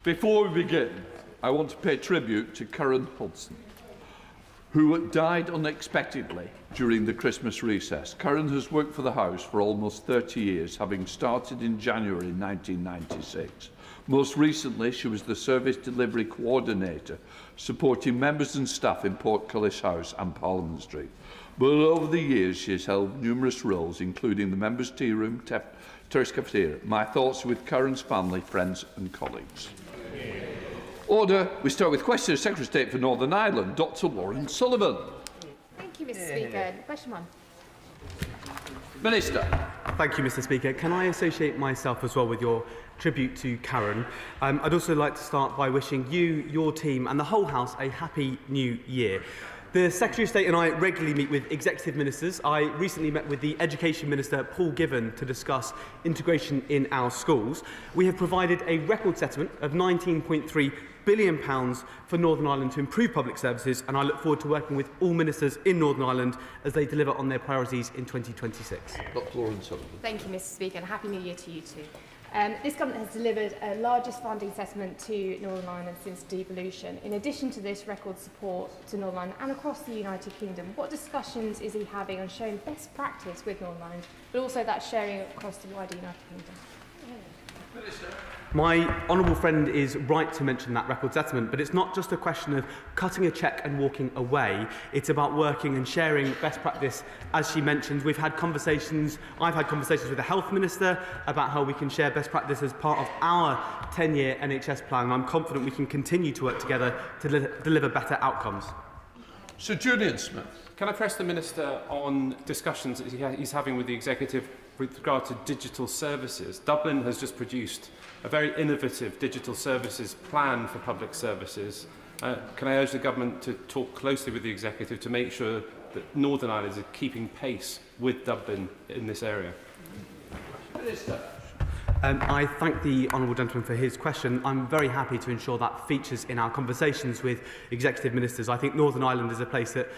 Before we begin, I want to pay tribute to Karen Hudson, who died unexpectedly during the Christmas recess. Karen has worked for the House for almost 30 years, having started in January 1996. Most recently, she was the Service Delivery Coordinator, supporting members and staff in Portcullis House and Parliament Street. But over the years, she has held numerous roles, including the Members' Tea Room, Terrace Cafeteria. My thoughts are with Karen's family, friends and colleagues. Order. We start with question of Secretary of State for Northern Ireland, Dr Lauren Sullivan. Thank you, Mr Speaker. Question one. Minister. Thank you, Mr Speaker. Can I associate myself as well with your tribute to Karen? I'd also like to start by wishing you, your team and the whole House a happy new year. The Secretary of State and I regularly meet with executive ministers. I recently met with the Education Minister, Paul Given, to discuss integration in our schools. We have provided a record settlement of £19.3 billion for Northern Ireland to improve public services, and I look forward to working with all ministers in Northern Ireland as they deliver on their priorities in 2026. Dr Lauren Sullivan. Thank you, Mr Speaker, and Happy New Year to you too. This government has delivered a largest funding settlement to Northern Ireland since devolution. In addition to this record support to Northern Ireland and across the United Kingdom, what discussions is he having on showing best practice with Northern Ireland, but also that sharing across the wider United Kingdom? Minister. My honourable friend is right to mention that record settlement, but it's not just a question of cutting a cheque and walking away. It's about working and sharing best practice. As she mentioned, I've had conversations with the Health Minister about how we can share best practice as part of our 10-year NHS plan, and I'm confident we can continue to work together to deliver better outcomes. Sir Julian Smith. Can I press the Minister on discussions that he's having with the Executive with regard to digital services? Dublin has just produced a very innovative digital services plan for public services. Can I urge the Government to talk closely with the Executive to make sure that Northern Ireland is keeping pace with Dublin in this area? Minister. I thank the honourable gentleman for his question. I'm very happy to ensure that features in our conversations with executive ministers. I think Northern Ireland is a place that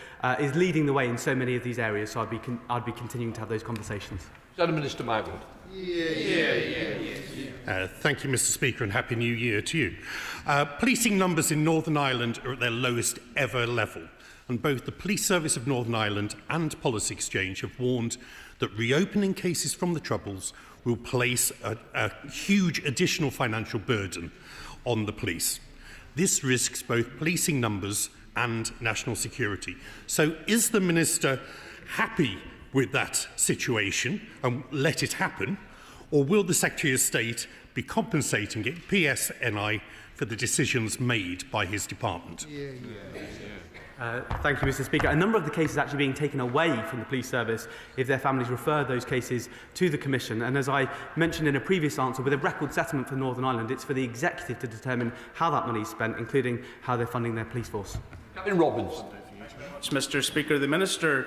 is leading the way in so many of these areas, so I'd be continuing to have those conversations. Minister Mywood. Thank you, Mr Speaker, and Happy New Year to you. Policing numbers in Northern Ireland are at their lowest ever level, and both the Police Service of Northern Ireland and Policy Exchange have warned that reopening cases from the Troubles will place a huge additional financial burden on the police. This risks both policing numbers and national security. So is the Minister happy with that situation and let it happen, or will the Secretary of State be compensating it, PSNI, for the decisions made by his department? Thank you, Mr Speaker. A number of the cases actually being taken away from the police service if their families refer those cases to the Commission. And as I mentioned in a previous answer, with a record settlement for Northern Ireland, it's for the Executive to determine how that money is spent, including how they're funding their police force. Captain Robinson. Mr Speaker, the Minister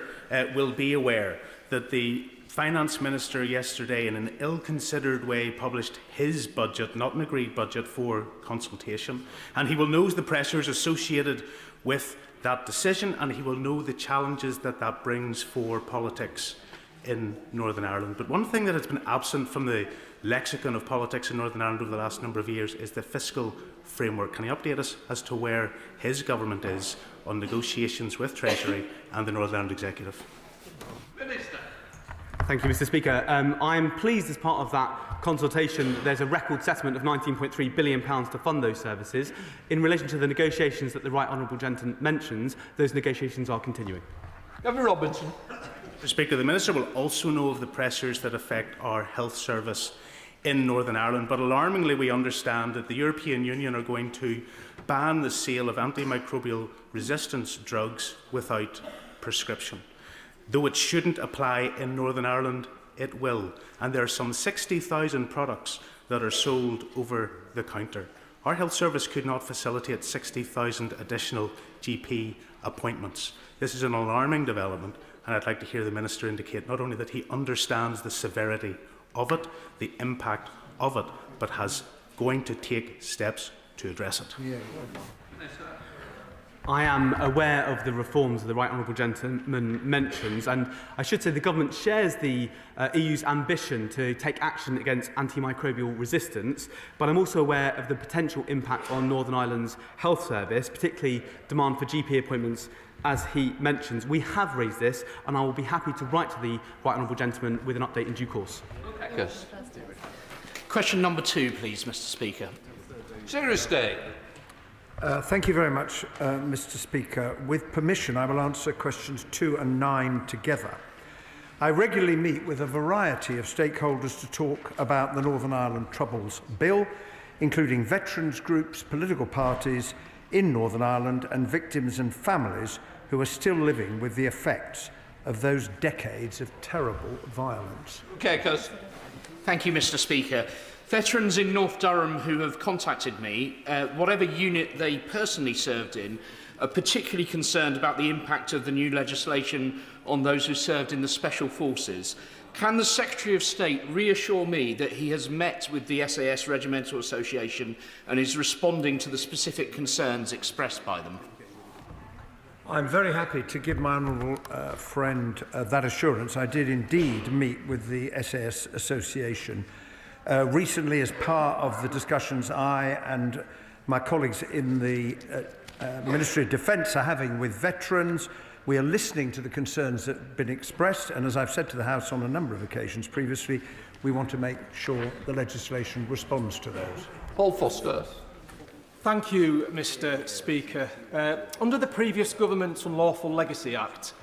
will be aware that the Finance Minister yesterday in an ill-considered way published his budget, not an agreed budget, for consultation, and he will know the pressures associated with that decision, and he will know the challenges that that brings for politics in Northern Ireland. But one thing that has been absent from the lexicon of politics in Northern Ireland over the last number of years is the fiscal framework. Can he update us as to where his government is on negotiations with Treasury and the Northern Ireland Executive? Minister. Thank you, Mr Speaker. I'm pleased as part of that consultation there's a record settlement of £19.3 billion to fund those services. In relation to the negotiations that the Right Honourable Gentleman mentions, those negotiations are continuing. Governor Robinson. Mr Speaker, the Minister will also know of the pressures that affect our health service in Northern Ireland, but alarmingly we understand that the European Union are going to ban the sale of antimicrobial resistance drugs without prescription. Though it shouldn't apply in Northern Ireland, it will, and there are some 60,000 products that are sold over the counter. Our health service could not facilitate 60,000 additional GP appointments. This is an alarming development, and I'd like to hear the Minister indicate not only that he understands the severity of it, the impact of it, but is going to take steps to address it. I am aware of the reforms the Right Honourable Gentleman mentions, and I should say the Government shares the EU's ambition to take action against antimicrobial resistance, but I'm also aware of the potential impact on Northern Ireland's health service, particularly demand for GP appointments, as he mentions. We have raised this, and I will be happy to write to the Right Honourable Gentleman with an update in due course. Yes. Question number 2, please, Mr. Speaker. Secretary of State. Thank you very much, Mr. Speaker. With permission, I will answer questions 2 and 9 together. I regularly meet with a variety of stakeholders to talk about the Northern Ireland Troubles Bill, including veterans groups, political parties in Northern Ireland and victims and families who are still living with the effects of those decades of terrible violence. Okay, Thank you, Mr. Speaker. Veterans in North Durham who have contacted me, whatever unit they personally served in, are particularly concerned about the impact of the new legislation on those who served in the Special Forces. Can the Secretary of State reassure me that he has met with the SAS Regimental Association and is responding to the specific concerns expressed by them? I'm very happy to give my honourable friend that assurance. I did indeed meet with the SAS Association recently as part of the discussions I and my colleagues in the Ministry of Defence are having with veterans. We are listening to the concerns that have been expressed, and as I've said to the House on a number of occasions previously, we want to make sure the legislation responds to those. Paul Foster. Thank you, Mr. Speaker. Under the previous Government's Unlawful Legacy Act,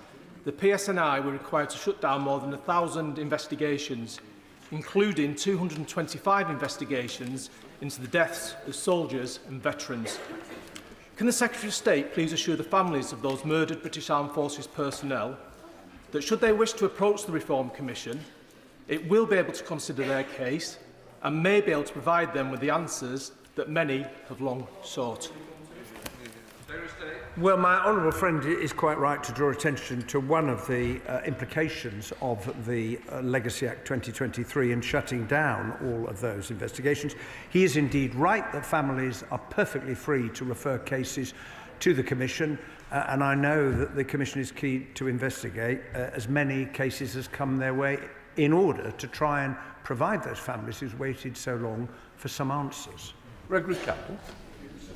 the PSNI were required to shut down more than 1,000 investigations, including 225 investigations into the deaths of soldiers and veterans. Can the Secretary of State please assure the families of those murdered British Armed Forces personnel that should they wish to approach the Reform Commission, it will be able to consider their case and may be able to provide them with the answers that many have long sought? Well, my honourable friend is quite right to draw attention to one of the implications of the Legacy Act 2023 in shutting down all of those investigations. He is indeed right that families are perfectly free to refer cases to the Commission, and I know that the Commission is keen to investigate as many cases as come their way in order to try and provide those families who've waited so long for some answers. Gregory Campbell.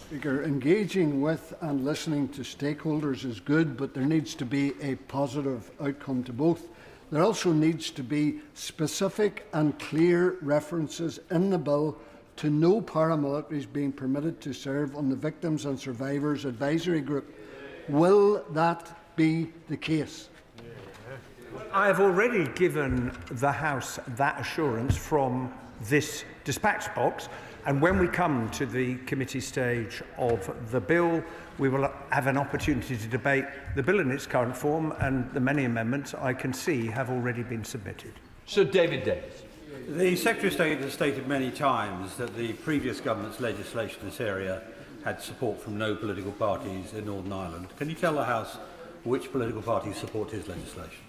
Speaker, engaging with and listening to stakeholders is good, but there needs to be a positive outcome to both. There also needs to be specific and clear references in the bill to no paramilitaries being permitted to serve on the Victims and Survivors Advisory Group. Will that be the case? I have already given the House that assurance from this dispatch box, and when we come to the committee stage of the bill, we will have an opportunity to debate the bill in its current form, and the many amendments I can see have already been submitted. Sir David Davis. The Secretary of State has stated many times that the previous government's legislation in this area had support from no political parties in Northern Ireland. Can you tell the House which political parties support his legislation?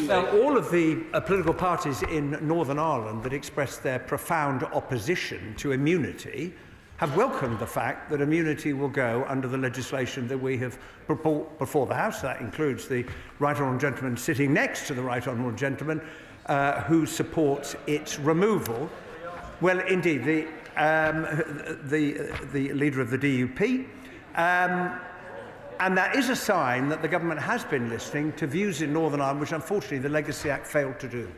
Well, all of the political parties in Northern Ireland that expressed their profound opposition to immunity have welcomed the fact that immunity will go under the legislation that we have brought before the House. That includes the Right Honourable Gentleman sitting next to the Right Honourable Gentleman who supports its removal. Well, indeed, the leader of the DUP. And that is a sign that the government has been listening to views in Northern Ireland, which unfortunately the Legacy Act failed to do.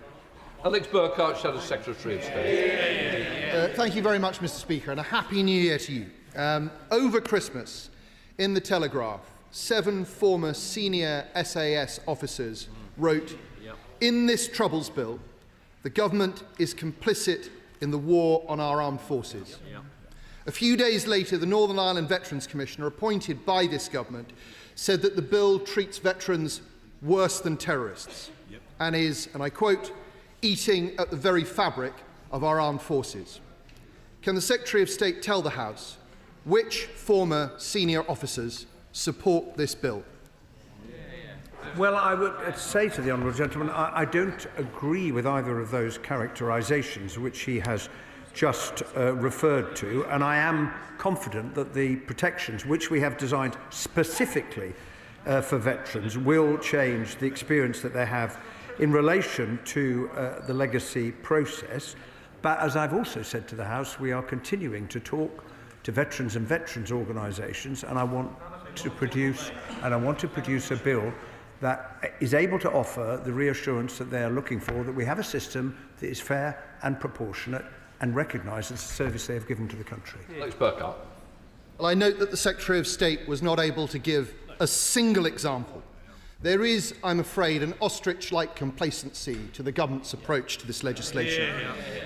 Alex Burkhart, Shadow Secretary of State. Thank you very much, Mr. Speaker, and a Happy New Year to you. Over Christmas, in The Telegraph, 7 former senior SAS officers wrote, "In this Troubles Bill, the government is complicit in the war on our armed forces." A few days later, the Northern Ireland Veterans Commissioner, appointed by this government, said that the bill treats veterans worse than terrorists and is, and I quote, "eating at the very fabric of our armed forces." Can the Secretary of State tell the House which former senior officers support this bill? Well, I would say to the honourable gentleman, I don't agree with either of those characterisations which he has just referred to, and I am confident that the protections which we have designed specifically for veterans will change the experience that they have in relation to the legacy process. But as I've also said to the House, we are continuing to talk to veterans and veterans organisations, and I want to produce a bill that is able to offer the reassurance that they are looking for, that we have a system that is fair and proportionate and recognises the service they have given to the country. Alex Burkhardt. Well, I note that the Secretary of State was not able to give a single example. There is, I'm afraid, an ostrich-like complacency to the government's approach to this legislation.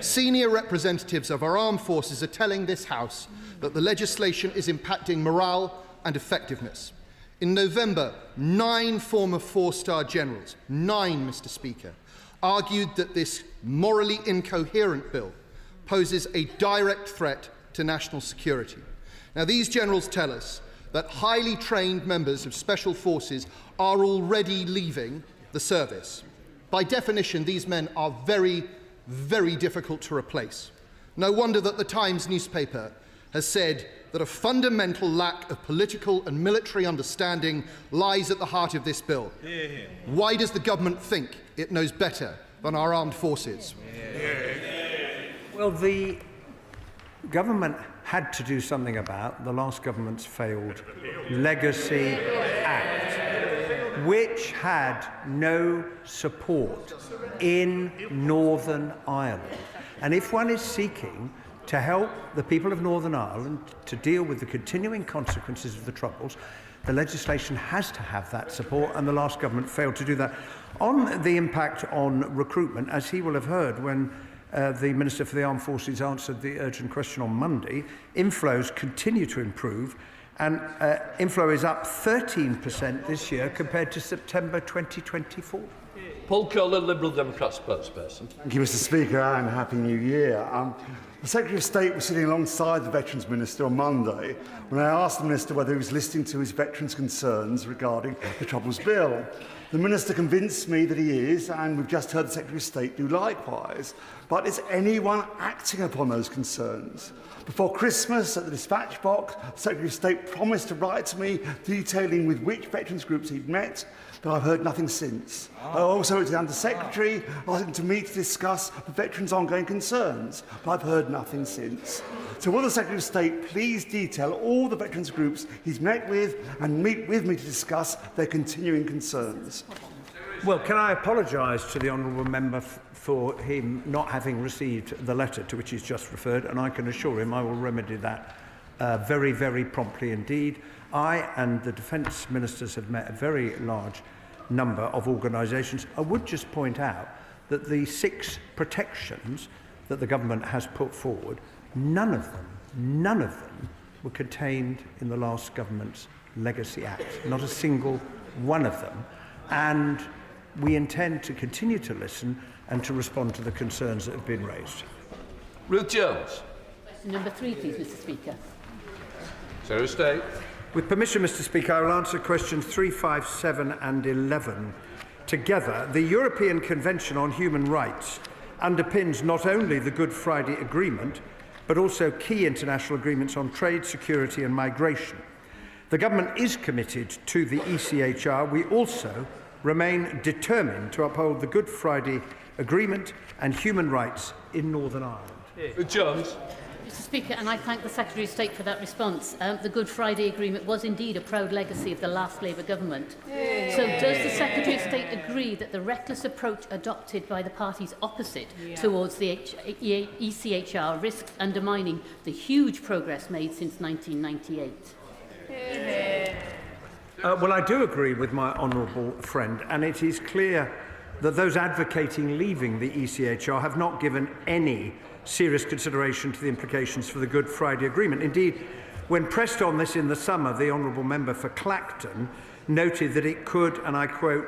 Senior representatives of our armed forces are telling this House that the legislation is impacting morale and effectiveness. In November, 9 former 4-star generals, 9, Mr. Speaker, argued that this morally incoherent bill poses a direct threat to national security. Now, these generals tell us that highly trained members of special forces are already leaving the service. By definition, these men are very, very difficult to replace. No wonder that the Times newspaper has said that a fundamental lack of political and military understanding lies at the heart of this bill. Why does the government think it knows better than our armed forces? Well, the government had to do something about the last government's failed Legacy Act, which had no support in Northern Ireland. And if one is seeking to help the people of Northern Ireland to deal with the continuing consequences of the Troubles, the legislation has to have that support, and the last government failed to do that. On the impact on recruitment, as he will have heard when the Minister for the Armed Forces answered the urgent question on Monday, inflows continue to improve, and inflow is up 13% this year compared to September 2024. Paul Curley, Liberal Democrat spokesperson. Thank you, Mr. Speaker, and Happy New Year. The Secretary of State was sitting alongside the Veterans Minister on Monday when I asked the Minister whether he was listening to his veterans' concerns regarding the Troubles Bill. The Minister convinced me that he is, and we've just heard the Secretary of State do likewise. But is anyone acting upon those concerns? Before Christmas, at the dispatch box, the Secretary of State promised to write to me detailing with which veterans groups he'd met, but I've heard nothing since. I also wrote to the Under-Secretary asking to meet to discuss the veterans' ongoing concerns, but I've heard nothing since. So will the Secretary of State please detail all the veterans groups he's met with and meet with me to discuss their continuing concerns? Well, can I apologise to the honourable member for him not having received the letter to which he's just referred, and I can assure him I will remedy that very, very promptly indeed. I and the Defence Ministers have met a very large number of organisations. I would just point out that the 6 protections that the government has put forward, none of them were contained in the last government's Legacy Act. Not a single one of them. And we intend to continue to listen and to respond to the concerns that have been raised. Ruth Jones. Question number 3, please, Mr. Speaker. Secretary of State. With permission, Mr. Speaker, I will answer questions 3, 5, 7 and 11 together. The European Convention on Human Rights underpins not only the Good Friday Agreement, but also key international agreements on trade, security and migration. The government is committed to the ECHR. We also remain determined to uphold the Good Friday Agreement and human rights in Northern Ireland. Jones. Mr. Speaker, and I thank the Secretary of State for that response. The Good Friday Agreement was indeed a proud legacy of the last Labour government. So does the Secretary of State agree that the reckless approach adopted by the parties opposite towards the ECHR risks undermining the huge progress made since 1998? Well, I do agree with my honourable friend, and it is clear that those advocating leaving the ECHR have not given any serious consideration to the implications for the Good Friday Agreement. Indeed, when pressed on this in the summer, the honourable member for Clacton noted that it could, and I quote,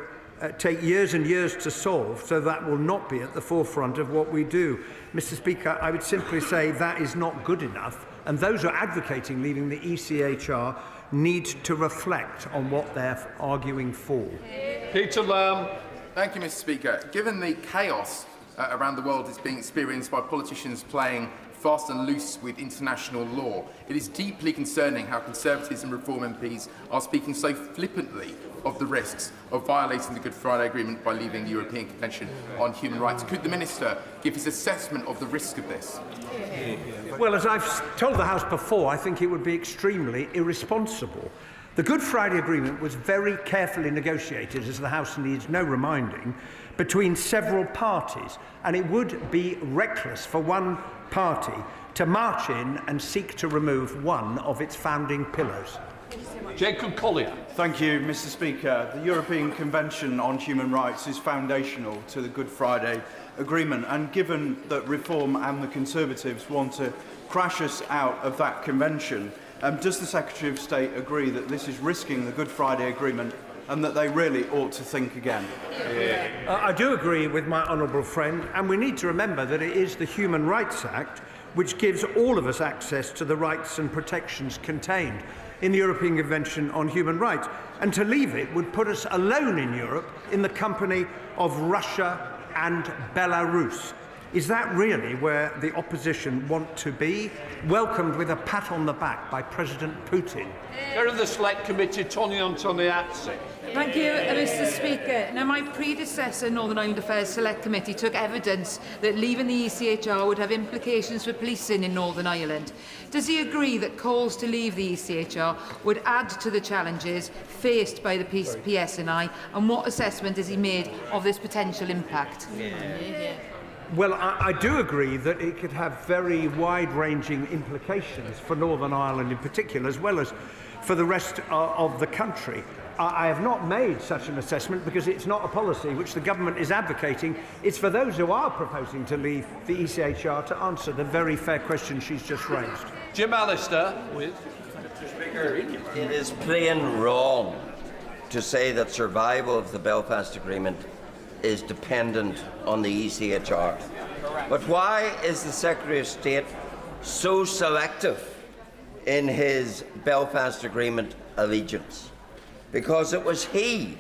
take years and years to solve, so that will not be at the forefront of what we do. Mr. Speaker, I would simply say that is not good enough, and those who are advocating leaving the ECHR need to reflect on what they're arguing for. Peter Lamb. Thank you, Mr. Speaker. Given the chaos around the world is being experienced by politicians playing fast and loose with international law. It is deeply concerning how Conservatives and Reform MPs are speaking so flippantly of the risks of violating the Good Friday Agreement by leaving the European Convention on Human Rights. Could the Minister give his assessment of the risk of this? Well, as I've told the House before, I think it would be extremely irresponsible. The Good Friday Agreement was very carefully negotiated, as the House needs no reminding, between several parties, and it would be reckless for one party to march in and seek to remove one of its founding pillars. Jacob Collier. Thank you, Mr. Speaker. The European Convention on Human Rights is foundational to the Good Friday Agreement, and given that Reform and the Conservatives want to crash us out of that convention, does the Secretary of State agree that this is risking the Good Friday Agreement and that they really ought to think again? I do agree with my honourable friend, and we need to remember that it is the Human Rights Act which gives all of us access to the rights and protections contained in the European Convention on Human Rights. And to leave it would put us alone in Europe in the company of Russia and Belarus. Is that really where the opposition want to be? Welcomed with a pat on the back by President Putin. Chair of the Select Committee, Tony Antoniazzi. Thank you, Mr. Speaker. Now, my predecessor, Northern Ireland Affairs Select Committee, took evidence that leaving the ECHR would have implications for policing in Northern Ireland. Does he agree that calls to leave the ECHR would add to the challenges faced by the PSNI, and what assessment has he made of this potential impact? Well, I do agree that it could have very wide-ranging implications for Northern Ireland in particular, as well as for the rest of the country. I have not made such an assessment because it's not a policy which the government is advocating. It's for those who are proposing to leave the ECHR to answer the very fair question she's just raised. Jim Allister. Speaker, it is plain wrong to say that survival of the Belfast Agreement is dependent on the ECHR. But why is the Secretary of State so selective in his Belfast Agreement allegiance? Because it was he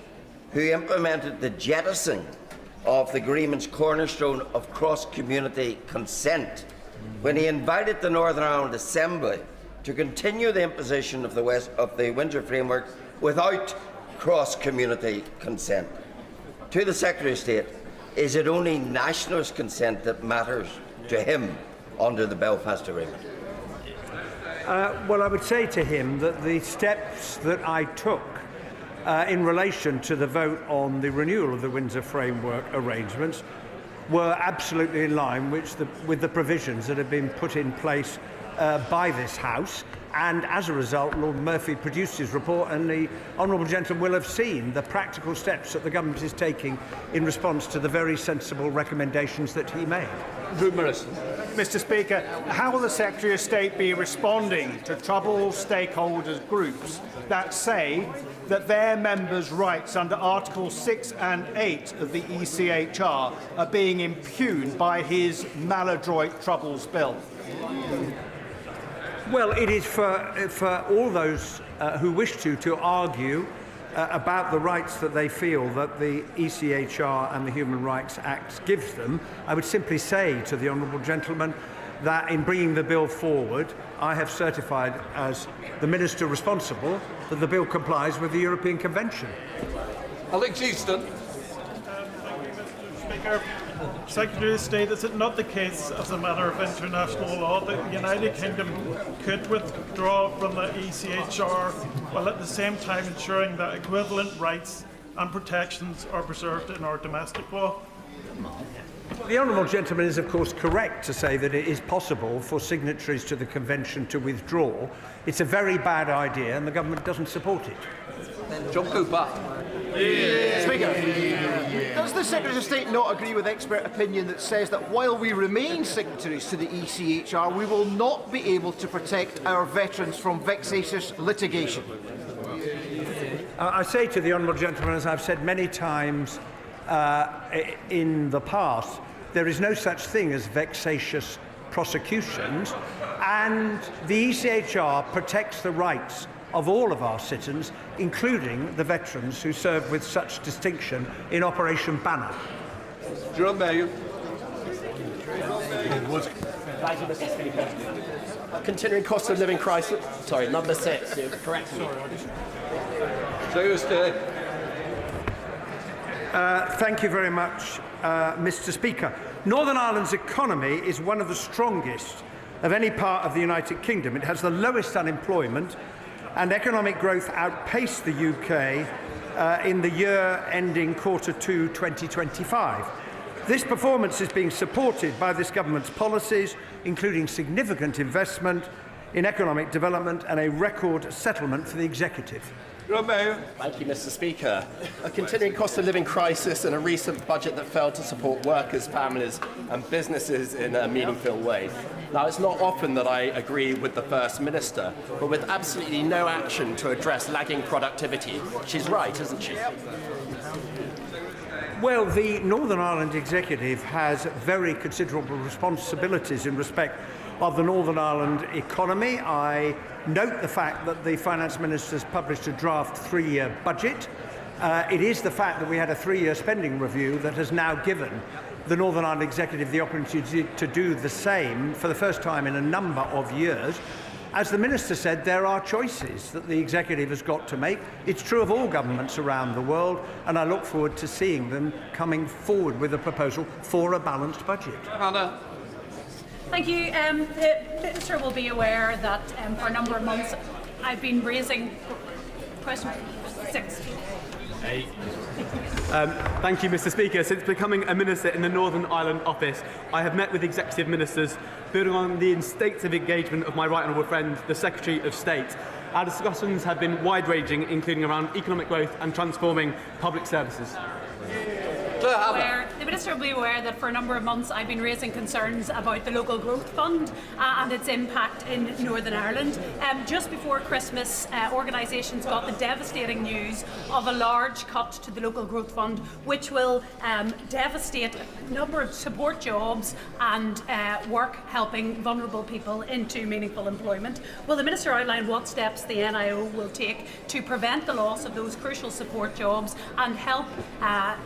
who implemented the jettisoning of the agreement's cornerstone of cross-community consent when he invited the Northern Ireland Assembly to continue the imposition of the Windsor Framework without cross-community consent. To the Secretary of State, is it only nationalist consent that matters to him under the Belfast Agreement? Well, I would say to him that the steps that I took in relation to the vote on the renewal of the Windsor Framework arrangements were absolutely in line with the provisions that have been put in place by this House. And as a result, Lord Murphy produced his report, and the honourable gentleman will have seen the practical steps that the government is taking in response to the very sensible recommendations that he made. Mr. Speaker, how will the Secretary of State be responding to troubled stakeholders groups that say that their members' rights under Articles 6 and 8 of the ECHR are being impugned by his maladroit Troubles Bill? Well, it is for all those who wish to argue about the rights that they feel that the ECHR and the Human Rights Act gives them. I would simply say to the honourable gentleman that in bringing the bill forward, I have certified as the Minister responsible that the bill complies with the European Convention. Alex Easton. Speaker, Secretary of State, is it not the case, as a matter of international law, that the United Kingdom could withdraw from the ECHR while at the same time ensuring that equivalent rights and protections are preserved in our domestic law? The honourable gentleman is, of course, correct to say that it is possible for signatories to the Convention to withdraw. It's a very bad idea, and the government doesn't support it. John Cooper. Speaker, does the Secretary of State not agree with expert opinion that says that while we remain signatories to the ECHR, we will not be able to protect our veterans from vexatious litigation? I say to the honourable gentleman, as I've said many times in the past, there is no such thing as vexatious prosecutions, and the ECHR protects the rights of all of our citizens, including the veterans who served with such distinction in Operation Banner. Jerome Mayo. Thank you, Mr. Speaker. Continuing cost of living crisis. Sorry, number 6. You're correct me. Thank you very much, Mr. Speaker. Northern Ireland's economy is one of the strongest of any part of the United Kingdom. It has the lowest unemployment, and economic growth outpaced the UK in the year ending Q2 2025. This performance is being supported by this government's policies, including significant investment in economic development and a record settlement for the executive. Thank you, Mr. Speaker. A continuing cost of living crisis and a recent budget that failed to support workers, families and businesses in a meaningful way. Now, it's not often that I agree with the First Minister, but with absolutely no action to address lagging productivity. She's right, isn't she? Well, the Northern Ireland Executive has very considerable responsibilities in respect of the Northern Ireland economy. I note the fact that the Finance Minister has published a draft 3-year budget. It is the fact that we had a 3-year spending review that has now given the Northern Ireland Executive the opportunity to do the same for the first time in a number of years. As the Minister said, there are choices that the Executive has got to make. It's true of all governments around the world, and I look forward to seeing them coming forward with a proposal for a balanced budget. Hannah. Thank you. The Minister will be aware that for a number of months I've been raising question 6. Thank you, Mr. Speaker. Since becoming a minister in the Northern Ireland office, I have met with executive ministers, building on the instinctive engagement of my right honourable friend, the Secretary of State. Our discussions have been wide-ranging, including around economic growth and transforming public services. The Minister will be aware that for a number of months I've been raising concerns about the Local Growth Fund and its impact in Northern Ireland. Just before Christmas, organisations got the devastating news of a large cut to the Local Growth Fund, which will devastate a number of support jobs and work helping vulnerable people into meaningful employment. Will the Minister outline what steps the NIO will take to prevent the loss of those crucial support jobs and help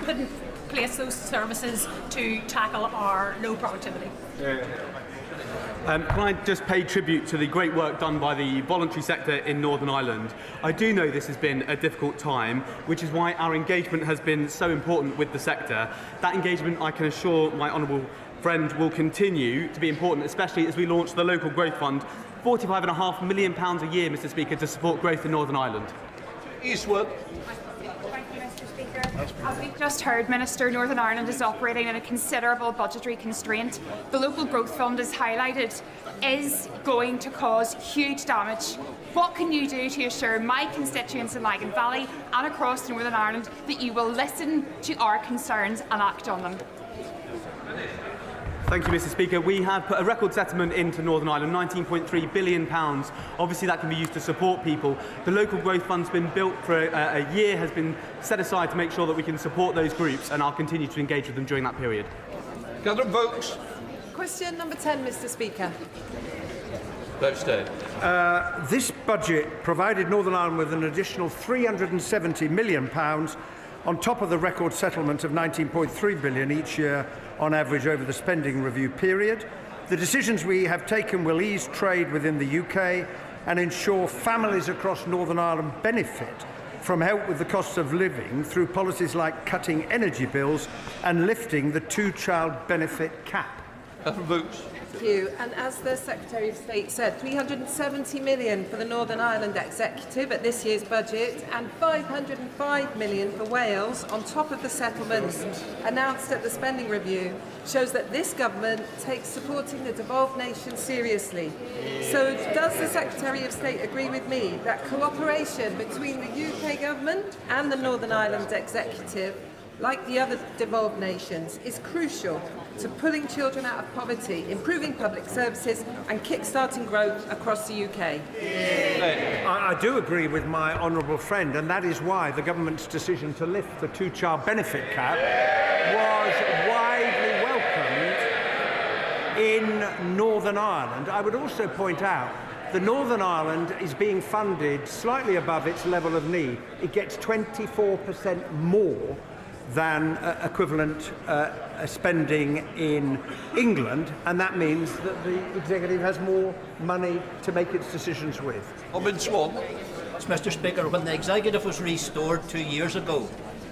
put in place those services to tackle our low productivity? Can I just pay tribute to the great work done by the voluntary sector in Northern Ireland? I do know this has been a difficult time, which is why our engagement has been so important with the sector. That engagement, I can assure my honourable friend, will continue to be important, especially as we launch the Local Growth Fund, £45.5 million a year, Mr. Speaker, to support growth in Northern Ireland. Eastwood. As we've just heard, Minister, Northern Ireland is operating in a considerable budgetary constraint. The Local Growth Fund, as highlighted, is going to cause huge damage. What can you do to assure my constituents in Lagan Valley and across Northern Ireland that you will listen to our concerns and act on them? Thank you, Mr. Speaker. We have put a record settlement into Northern Ireland, £19.3 billion. Obviously, that can be used to support people. The Local Growth Fund's been built for a year, has been set aside to make sure that we can support those groups, and I'll continue to engage with them during that period. Gather votes. Question number 10, Mr. Speaker. This budget provided Northern Ireland with an additional £370 million on top of the record settlement of £19.3 billion each year on average over the spending review period. The decisions we have taken will ease trade within the UK and ensure families across Northern Ireland benefit from help with the cost of living through policies like cutting energy bills and lifting the 2-child benefit cap. Thank you. And as the Secretary of State said, £370 million for the Northern Ireland Executive at this year's budget and £505 million for Wales on top of the settlements announced at the spending review shows that this government takes supporting the devolved nation seriously. So does the Secretary of State agree with me that cooperation between the UK government and the Northern Ireland Executive, like the other devolved nations, is crucial to pulling children out of poverty, improving public services and kick-starting growth across the UK? I do agree with my honourable friend, and that is why the government's decision to lift the 2-child benefit cap was widely welcomed in Northern Ireland. I would also point out that Northern Ireland is being funded slightly above its level of need. It gets 24% more than equivalent spending in England, and that means that the executive has more money to make its decisions with. Mr. Speaker, when the executive was restored 2 years ago,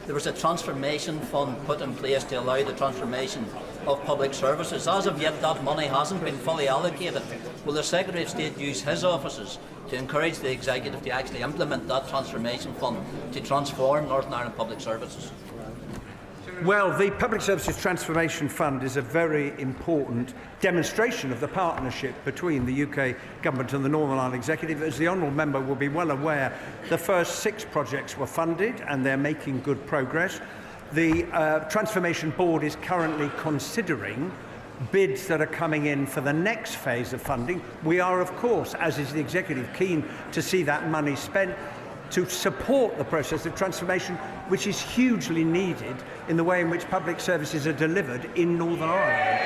there was a transformation fund put in place to allow the transformation of public services. As of yet, that money hasn't been fully allocated. Will the Secretary of State use his offices to encourage the executive to actually implement that transformation fund to transform Northern Ireland public services? Well, the Public Services Transformation Fund is a very important demonstration of the partnership between the UK Government and the Northern Ireland Executive. As the Honourable Member will be well aware, the first 6 projects were funded and they're making good progress. The Transformation Board is currently considering bids that are coming in for the next phase of funding. We are, of course, as is the Executive, keen to see that money spent to support the process of transformation, which is hugely needed in the way in which public services are delivered in Northern Ireland.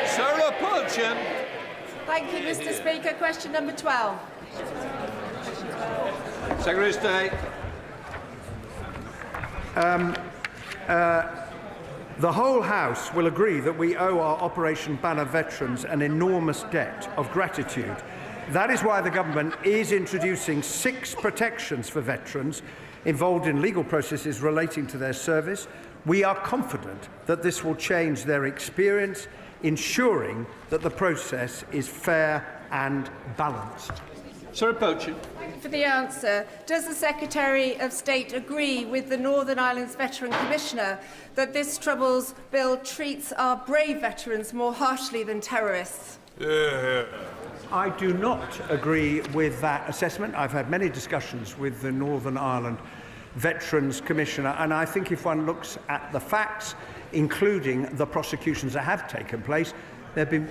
Sarah Purchin. Thank you, Mr. Speaker. Question number 12. Secretary of State. The whole House will agree that we owe our Operation Banner veterans an enormous debt of gratitude. That is why the Government is introducing 6 protections for veterans involved in legal processes relating to their service. We are confident that this will change their experience, ensuring that the process is fair and balanced. Sarah Purchin. Thank you for the answer. Does the Secretary of State agree with the Northern Ireland's Veteran Commissioner that this Troubles Bill treats our brave veterans more harshly than terrorists? I do not agree with that assessment. I've had many discussions with the Northern Ireland Veterans Commissioner, and I think if one looks at the facts, including the prosecutions that have taken place, there have been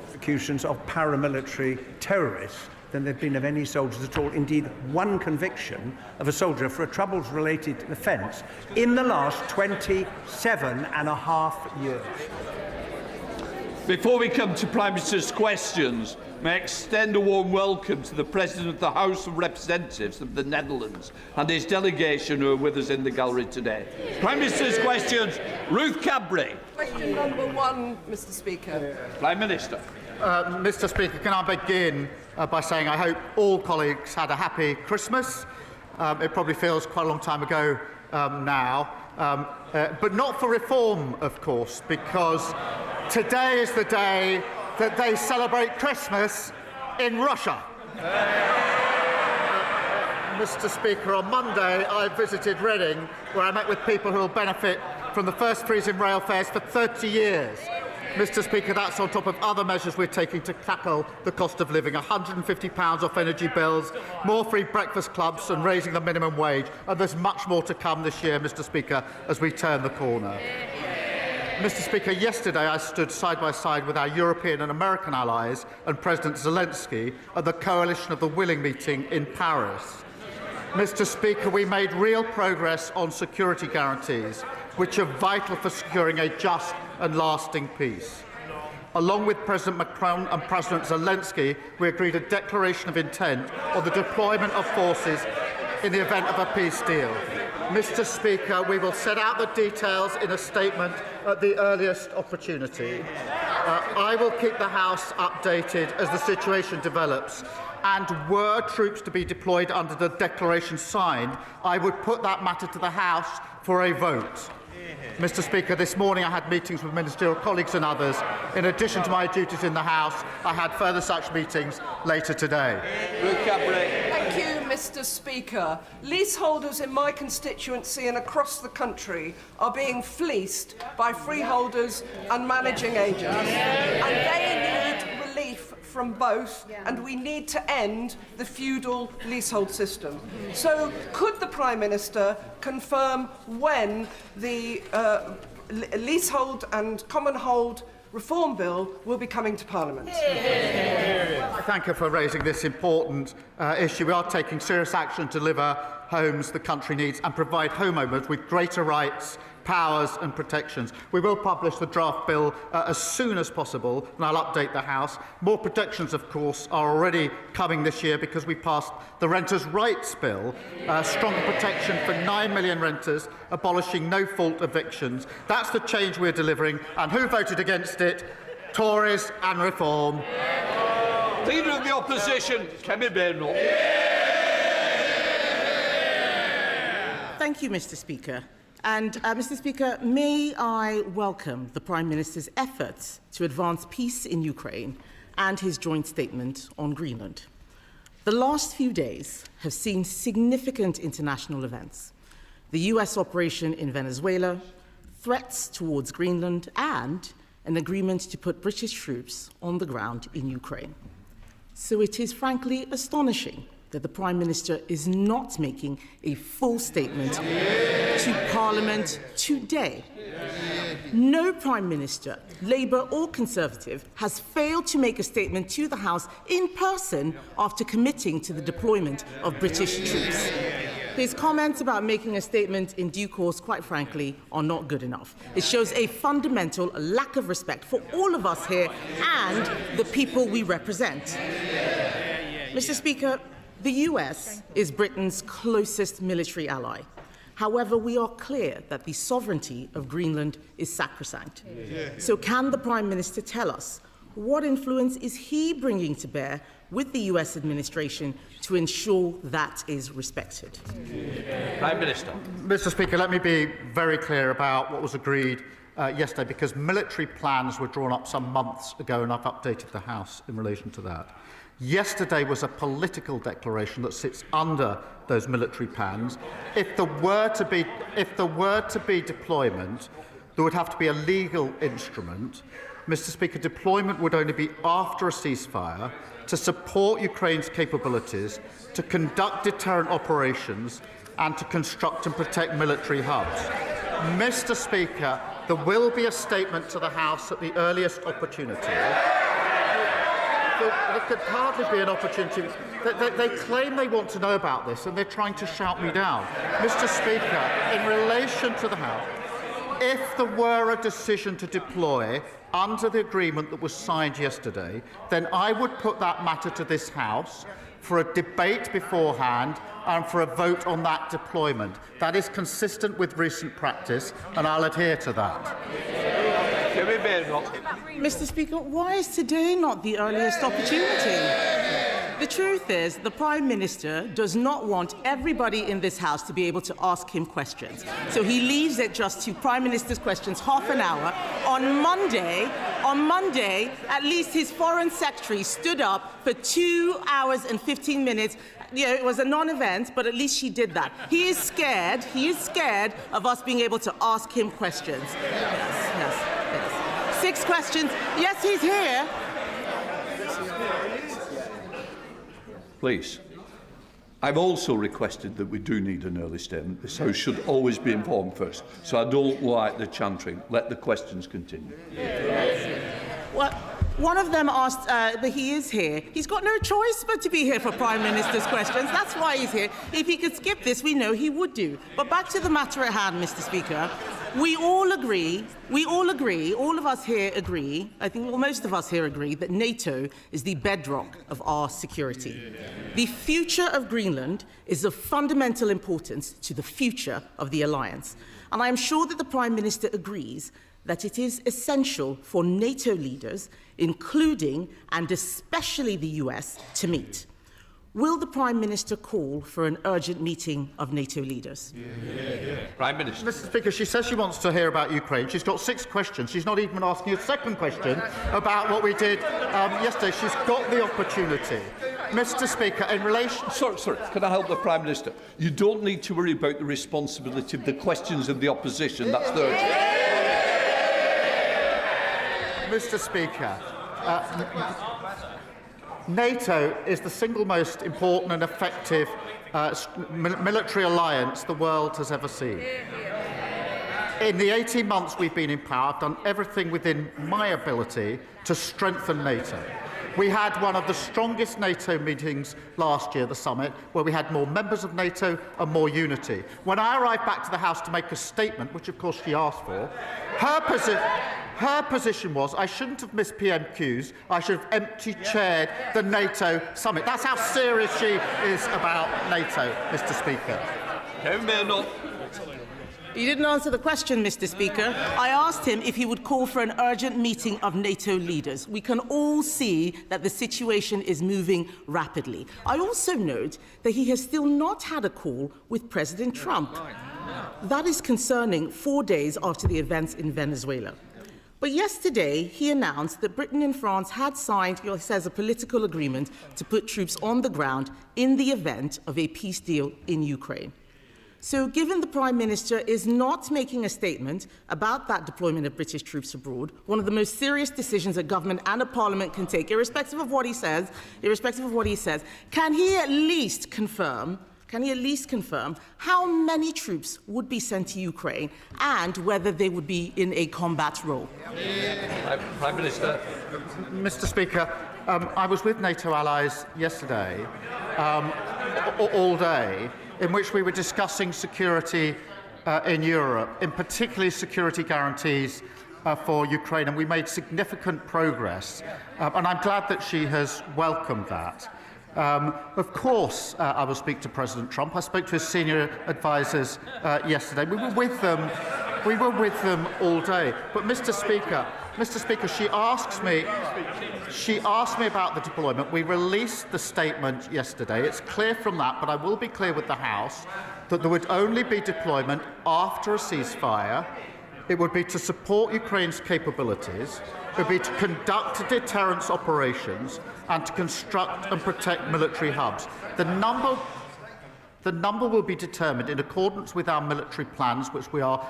prosecutions of paramilitary terrorists than there have been of any soldiers at all. Indeed, one conviction of a soldier for a Troubles-related offence in the last 27.5 years. Before we come to Prime Minister's questions, may I extend a warm welcome to the President of the House of Representatives of the Netherlands and his delegation who are with us in the gallery today. Prime Minister's questions, Ruth Cadbury. Question number 1, Mr. Speaker. Prime Minister. Mr. Speaker, can I begin by saying I hope all colleagues had a happy Christmas. It probably feels quite a long time ago now, but not for reform, of course, because today is the day that they celebrate Christmas in Russia. Mr. Speaker, on Monday I visited Reading, where I met with people who will benefit from the first freeze in rail fares for 30 years. Mr. Speaker, that's on top of other measures we're taking to tackle the cost of living, £150 off energy bills, more free breakfast clubs and raising the minimum wage. And there's much more to come this year, Mr. Speaker, as we turn the corner. Mr. Speaker, yesterday I stood side by side with our European and American allies and President Zelensky at the Coalition of the Willing meeting in Paris. Mr. Speaker, we made real progress on security guarantees, which are vital for securing a just and lasting peace. Along with President Macron and President Zelensky, we agreed a declaration of intent on the deployment of forces in the event of a peace deal. Mr. Speaker, we will set out the details in a statement at the earliest opportunity. I will keep the House updated as the situation develops, and were troops to be deployed under the declaration signed, I would put that matter to the House for a vote. Mr. Speaker, this morning I had meetings with ministerial colleagues and others. In addition to my duties in the House, I had further such meetings later today. Thank you, Mr. Speaker. Leaseholders in my constituency and across the country are being fleeced by freeholders and managing agents. And they need relief from both, and we need to end the feudal leasehold system. So, could the Prime Minister confirm when the leasehold and common hold reform bill will be coming to Parliament? I thank her for raising this important issue. We are taking serious action to deliver homes the country needs and provide homeowners with greater rights, powers and protections. We will publish the draft bill as soon as possible, and I'll update the House. More protections, of course, are already coming this year because we passed the Renters' Rights Bill, stronger protection for 9 million renters, abolishing no-fault evictions. That's the change we're delivering. And who voted against it? Tories and Reform. Leader of the Opposition, Keir Starmer. Thank you, Mr. Speaker. And, Mr. Speaker, may I welcome the Prime Minister's efforts to advance peace in Ukraine and his joint statement on Greenland. The last few days have seen significant international events: the US operation in Venezuela, threats towards Greenland, and an agreement to put British troops on the ground in Ukraine. So it is frankly astonishing that the Prime Minister is not making a full statement to Parliament today. No Prime Minister, Labour or Conservative, has failed to make a statement to the House in person after committing to the deployment of British troops. His comments about making a statement in due course, quite frankly, are not good enough. It shows a fundamental lack of respect for all of us here and the people we represent. Mr. Speaker, the US is Britain's closest military ally. However, we are clear that the sovereignty of Greenland is sacrosanct. So can the Prime Minister tell us what influence is he bringing to bear with the US administration to ensure that is respected? Prime Minister. Mr. Speaker, let me be very clear about what was agreed yesterday, because military plans were drawn up some months ago, and I've updated the House in relation to that. Yesterday was a political declaration that sits under those military plans. If there were to be deployment, there would have to be a legal instrument. Mr. Speaker, deployment would only be after a ceasefire to support Ukraine's capabilities, to conduct deterrent operations, and to construct and protect military hubs. Mr. Speaker, there will be a statement to the House at the earliest opportunity. There could hardly be an opportunity. They claim they want to know about this, and they're trying to shout me down. Mr. Speaker, in relation to the House, if there were a decision to deploy under the agreement that was signed yesterday, then I would put that matter to this House for a debate beforehand and for a vote on that deployment. That is consistent with recent practice, and I'll adhere to that. Mr. Speaker, why is today not the earliest opportunity? The truth is, the Prime Minister does not want everybody in this House to be able to ask him questions. So he leaves it just to Prime Minister's questions half an hour. On Monday, at least his Foreign Secretary stood up for 2 hours and 15 minutes. You know, it was a non-event, but at least she did that. He is scared of us being able to ask him questions. Yes. 6 questions. Yes, he's here. Please. I've also requested that we do need an early statement. This House should always be informed first. So I don't like the chantering. Let the questions continue. Well, one of them asked, but he is here. He's got no choice but to be here for Prime Minister's questions. That's why he's here. If he could skip this, we know he would do. But back to the matter at hand, Mr. Speaker. We all agree, all of us here agree, I think most of us here agree, that NATO is the bedrock of our security. The future of Greenland is of fundamental importance to the future of the alliance. And I am sure that the Prime Minister agrees that it is essential for NATO leaders, including and especially the US, to meet. Will the Prime Minister call for an urgent meeting of NATO leaders? Prime Minister. Mr. Speaker, she says she wants to hear about Ukraine. She's got 6 questions. She's not even asking a second question about what we did yesterday. She's got the opportunity. Mr. Speaker, in relation... Sorry, can I help the Prime Minister? You don't need to worry about the responsibility of the questions of the opposition. That's the urgent. Mr. Speaker, NATO is the single most important and effective military alliance the world has ever seen. In the 18 months we've been in power, I've done everything within my ability to strengthen NATO. We had one of the strongest NATO meetings last year, the summit, where we had more members of NATO and more unity. When I arrived back to the House to make a statement, which of course she asked for, her position was I shouldn't have missed PMQs, I should have empty-chaired the NATO summit. That's how serious she is about NATO, Mr. Speaker. You didn't answer the question, Mr. Speaker. I asked him if he would call for an urgent meeting of NATO leaders. We can all see that the situation is moving rapidly. I also note that he has still not had a call with President Trump. That is concerning 4 days after the events in Venezuela. But yesterday, he announced that Britain and France had signed, he says, a political agreement to put troops on the ground in the event of a peace deal in Ukraine. So, given the Prime Minister is not making a statement about that deployment of British troops abroad, one of the most serious decisions a government and a parliament can take, irrespective of what he says, can he at least confirm how many troops would be sent to Ukraine and whether they would be in a combat role? Prime Minister. Mr. Speaker, I was with NATO allies yesterday, all day, in which we were discussing security in Europe, in particular security guarantees for Ukraine, and we made significant progress. And I'm glad that she has welcomed that. Of course, I will speak to President Trump. I spoke to his senior advisers yesterday. We were with them all day. But, Mr. Speaker, she asked me about the deployment. We released the statement yesterday. It's clear from that, but I will be clear with the House that there would only be deployment after a ceasefire. It would be to support Ukraine's capabilities. It would be to conduct deterrence operations and to construct and protect military hubs. The number will be determined in accordance with our military plans, which we are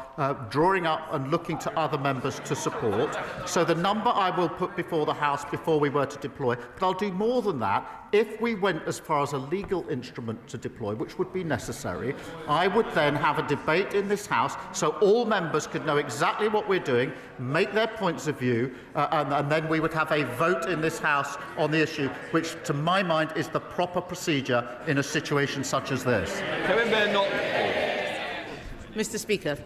drawing up and looking to other members to support. So the number I will put before the House before we were to deploy. But I'll do more than that. If we went as far as a legal instrument to deploy, which would be necessary, I would then have a debate in this House so all members could know exactly what we're doing, make their points of view, and then we would have a vote in this House on the issue, which, to my mind, is the proper procedure in a situation such as this. Mr. Speaker,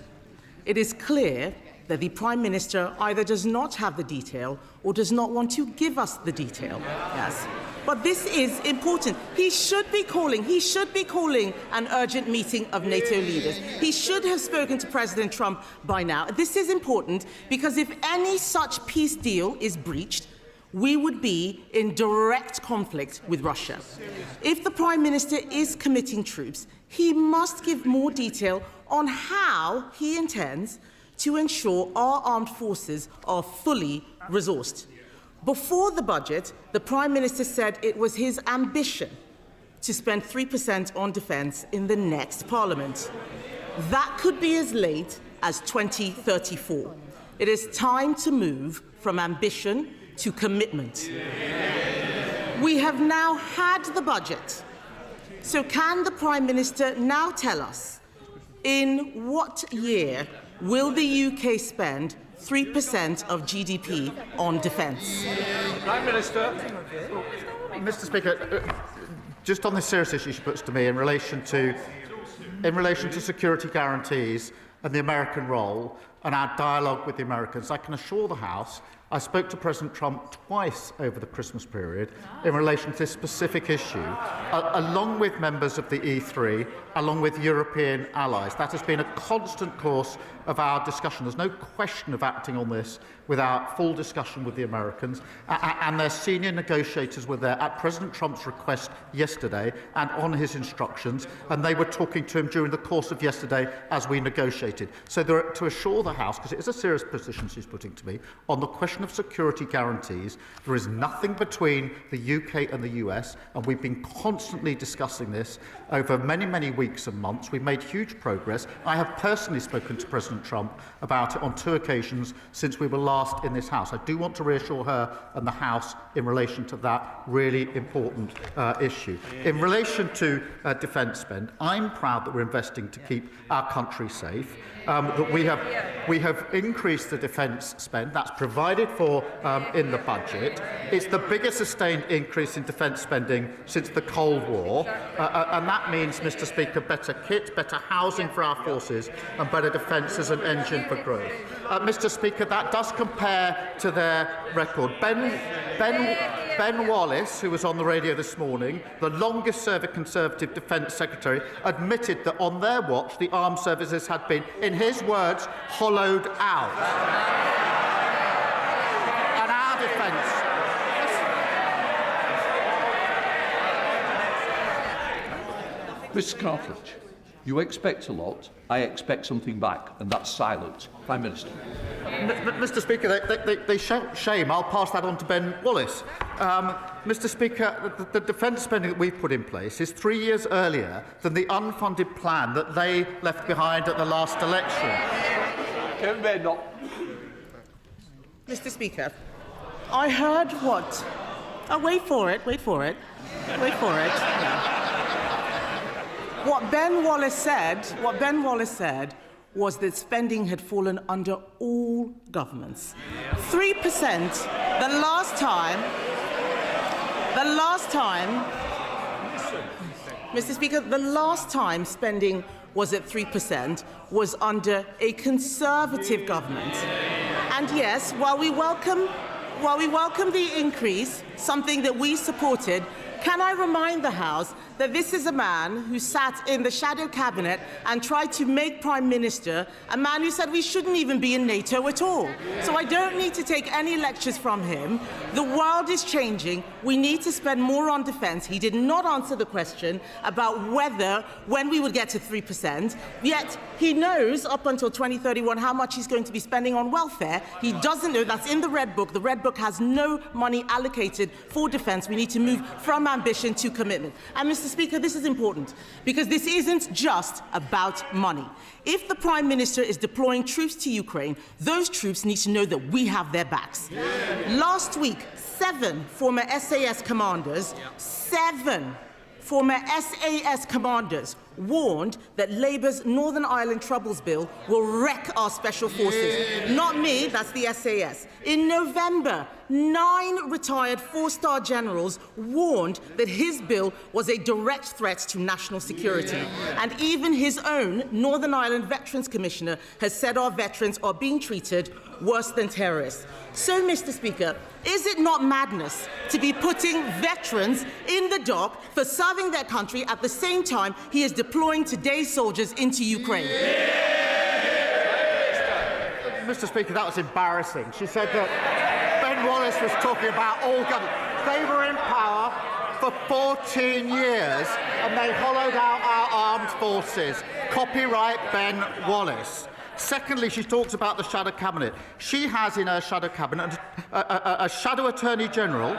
it is clear that the Prime Minister either does not have the detail or does not want to give us the detail. Yes. But this is important. He should be calling an urgent meeting of NATO leaders. He should have spoken to President Trump by now. This is important because if any such peace deal is breached, we would be in direct conflict with Russia. If the Prime Minister is committing troops, he must give more detail on how he intends to ensure our armed forces are fully resourced. Before the budget, the Prime Minister said it was his ambition to spend 3% on defence in the next Parliament. That could be as late as 2034. It is time to move from ambition to commitment. We have now had the budget. So can the Prime Minister now tell us in what year will the UK spend 3% of GDP on defence? Prime Minister. Mr. Speaker, just on this serious issue she puts to me in relation to security guarantees and the American role and our dialogue with the Americans, I can assure the House I spoke to President Trump twice over the Christmas period in relation to this specific issue, along with members of the E3, along with European allies. That has been a constant course of our discussion. There's no question of acting on this without full discussion with the Americans, and their senior negotiators were there at President Trump's request yesterday and on his instructions, and they were talking to him during the course of yesterday as we negotiated. So to assure the House, because it is a serious position she's putting to me, on the question of security guarantees, there is nothing between the UK and the US, and we've been constantly discussing this over many, many weeks and months. We've made huge progress. I have personally spoken to President Trump about it on 2 occasions since we were last passed in this House. I do want to reassure her and the House in relation to that really important issue. In relation to defence spend, I'm proud that we're investing to keep our country safe. That we have increased the defence spend. That's provided for in the budget. It's the biggest sustained increase in defence spending since the Cold War, and that means, Mr. Speaker, better kit, better housing for our forces, and better defence as an engine for growth. Mr. Speaker, that does compare to their record. Ben Wallace, who was on the radio this morning, the longest-serving Conservative Defence Secretary, admitted that on their watch the armed services had been, in his words, hollowed out. And our defence... Mr Cartledge, you expect a lot. I expect something back, and that's silence. Prime Minister. Mr. Speaker, they shout shame. I'll pass that on to Ben Wallace. Mr. Speaker, the defence spending that we've put in place is 3 years earlier than the unfunded plan that they left behind at the last election. Mr. Speaker, I heard what? Oh, wait for it. What Ben Wallace said was that spending had fallen under all governments. 3%, the last time, Mr. Speaker, the last time spending was at 3% was under a Conservative government. And yes, while we welcome the increase, something that we supported, can I remind the House that this is a man who sat in the shadow cabinet and tried to make Prime Minister a man who said we shouldn't even be in NATO at all. So I don't need to take any lectures from him. The world is changing. We need to spend more on defence. He did not answer the question about when we would get to 3%, yet he knows up until 2031 how much he's going to be spending on welfare. He doesn't know. That's in the Red Book. The Red Book has no money allocated for defence. We need to move from ambition to commitment. And Mr. Speaker, this is important because this isn't just about money. If the Prime Minister is deploying troops to Ukraine, those troops need to know that we have their backs. Last week, 7 former SAS commanders, warned that Labour's Northern Ireland Troubles Bill will wreck our special forces. Not me, that's the SAS. In November, 9 retired 4-star generals warned that his bill was a direct threat to national security. And even his own Northern Ireland Veterans Commissioner has said our veterans are being treated worse than terrorists. So, Mr. Speaker, is it not madness to be putting veterans in the dock for serving their country at the same time he is deploying today's soldiers into Ukraine? Mr. Speaker, that was embarrassing. She said that Ben Wallace was talking about all government. They were in power for 14 years and they hollowed out our armed forces. Copyright Ben Wallace. Secondly, she talks about the shadow cabinet. She has in her shadow cabinet a shadow attorney general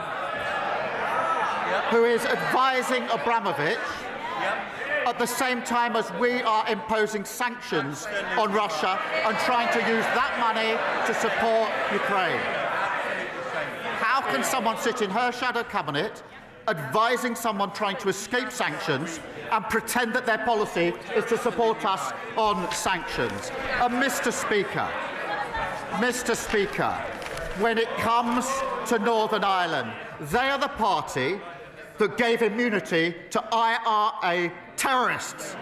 who is advising Abramovich at the same time as we are imposing sanctions on Russia and trying to use that money to support Ukraine. How can someone sit in her shadow cabinet advising someone trying to escape sanctions and pretend that their policy is to support us on sanctions? And Mr. Speaker, when it comes to Northern Ireland, they are the party that gave immunity to IRA terrorists,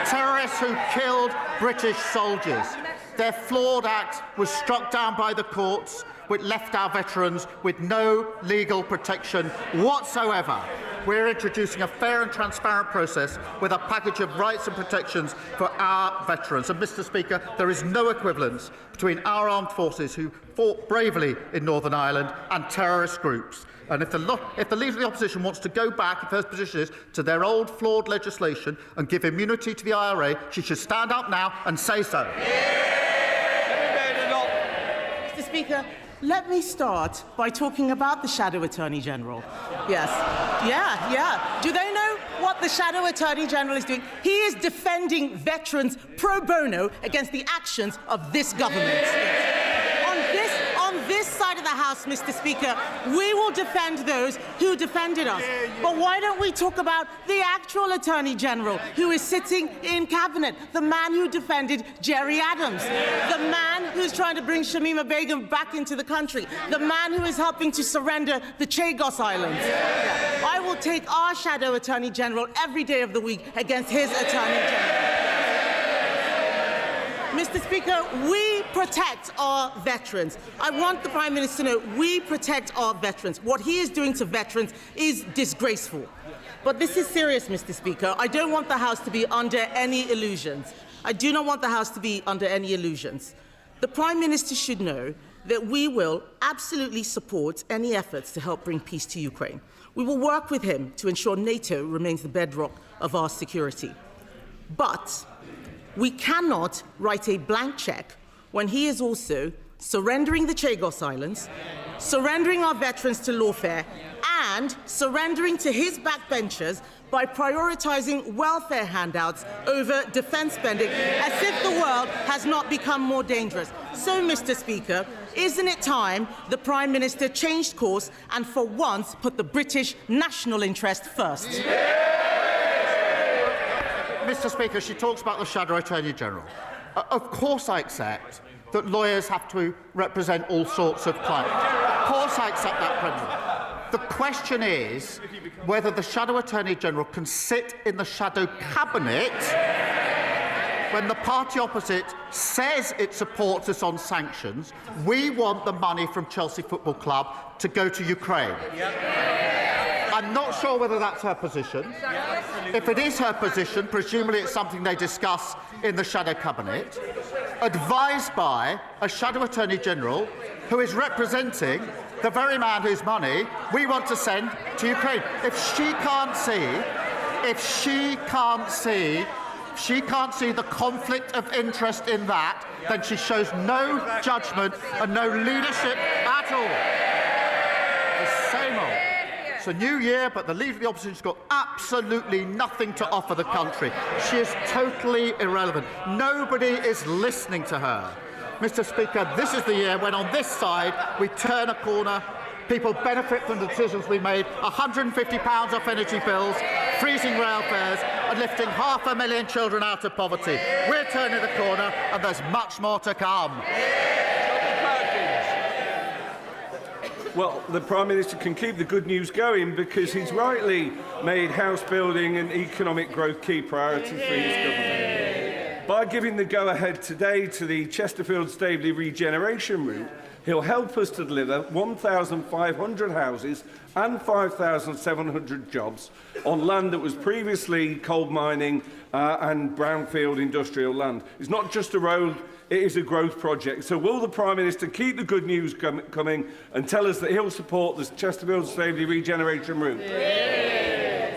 terrorists who killed British soldiers. Their flawed act was struck down by the courts, which left our veterans with no legal protection whatsoever. We're introducing a fair and transparent process with a package of rights and protections for our veterans. And, Mr. Speaker, there is no equivalence between our armed forces who fought bravely in Northern Ireland and terrorist groups. And if the Leader of the Opposition wants to go back, if her position is, to their old flawed legislation and give immunity to the IRA, she should stand up now and say so. Mr. Speaker, let me start by talking about the Shadow Attorney General. Yes. Yeah. Do they know what the Shadow Attorney General is doing? He is defending veterans pro bono against the actions of this government. On this House, Mr. Speaker. We will defend those who defended us. But why don't we talk about the actual Attorney General who is sitting in Cabinet, the man who defended Jerry Adams, the man who's trying to bring Shamima Begum back into the country, the man who is helping to surrender the Chagos Islands. I will take our shadow Attorney General every day of the week against his Attorney General. Mr. Speaker, we protect our veterans. I want the Prime Minister to know we protect our veterans. What he is doing to veterans is disgraceful. But this is serious, Mr. Speaker. I don't want the House to be under any illusions. I do not want the House to be under any illusions. The Prime Minister should know that we will absolutely support any efforts to help bring peace to Ukraine. We will work with him to ensure NATO remains the bedrock of our security. But we cannot write a blank cheque when he is also surrendering the Chagos Islands, surrendering our veterans to lawfare, and surrendering to his backbenchers by prioritising welfare handouts over defence spending, as if the world has not become more dangerous. So, Mr. Speaker, isn't it time the Prime Minister changed course and for once put the British national interest first? Mr. Speaker, she talks about the Shadow Attorney General. Of course I accept that lawyers have to represent all sorts of clients. Of course I accept that principle. The question is whether the Shadow Attorney General can sit in the Shadow Cabinet when the party opposite says it supports us on sanctions. We want the money from Chelsea Football Club to go to Ukraine. I'm not sure whether that's her position. If it is her position, presumably it's something they discuss in the Shadow Cabinet, advised by a Shadow Attorney General who is representing the very man whose money we want to send to Ukraine. If she can't see the conflict of interest in that, then she shows no judgment and no leadership at all. The same old. It's a new year, but the Leader of the Opposition's got absolutely nothing to offer the country. She is totally irrelevant. Nobody is listening to her. Mr. Speaker, this is the year when on this side we turn a corner, people benefit from the decisions we made, £150 off energy bills, freezing rail fares and lifting 500,000 children out of poverty. We're turning the corner and there's much more to come. Well, the Prime Minister can keep the good news going because he's rightly made house building and economic growth key priorities for his government. By giving the go-ahead today to the Chesterfield-Staveley regeneration route, he'll help us to deliver 1,500 houses and 5,700 jobs on land that was previously coal mining and brownfield industrial land. It's not just a road, it is a growth project. So will the Prime Minister keep the good news coming and tell us that he'll support the Chesterfield-Staveley regeneration route?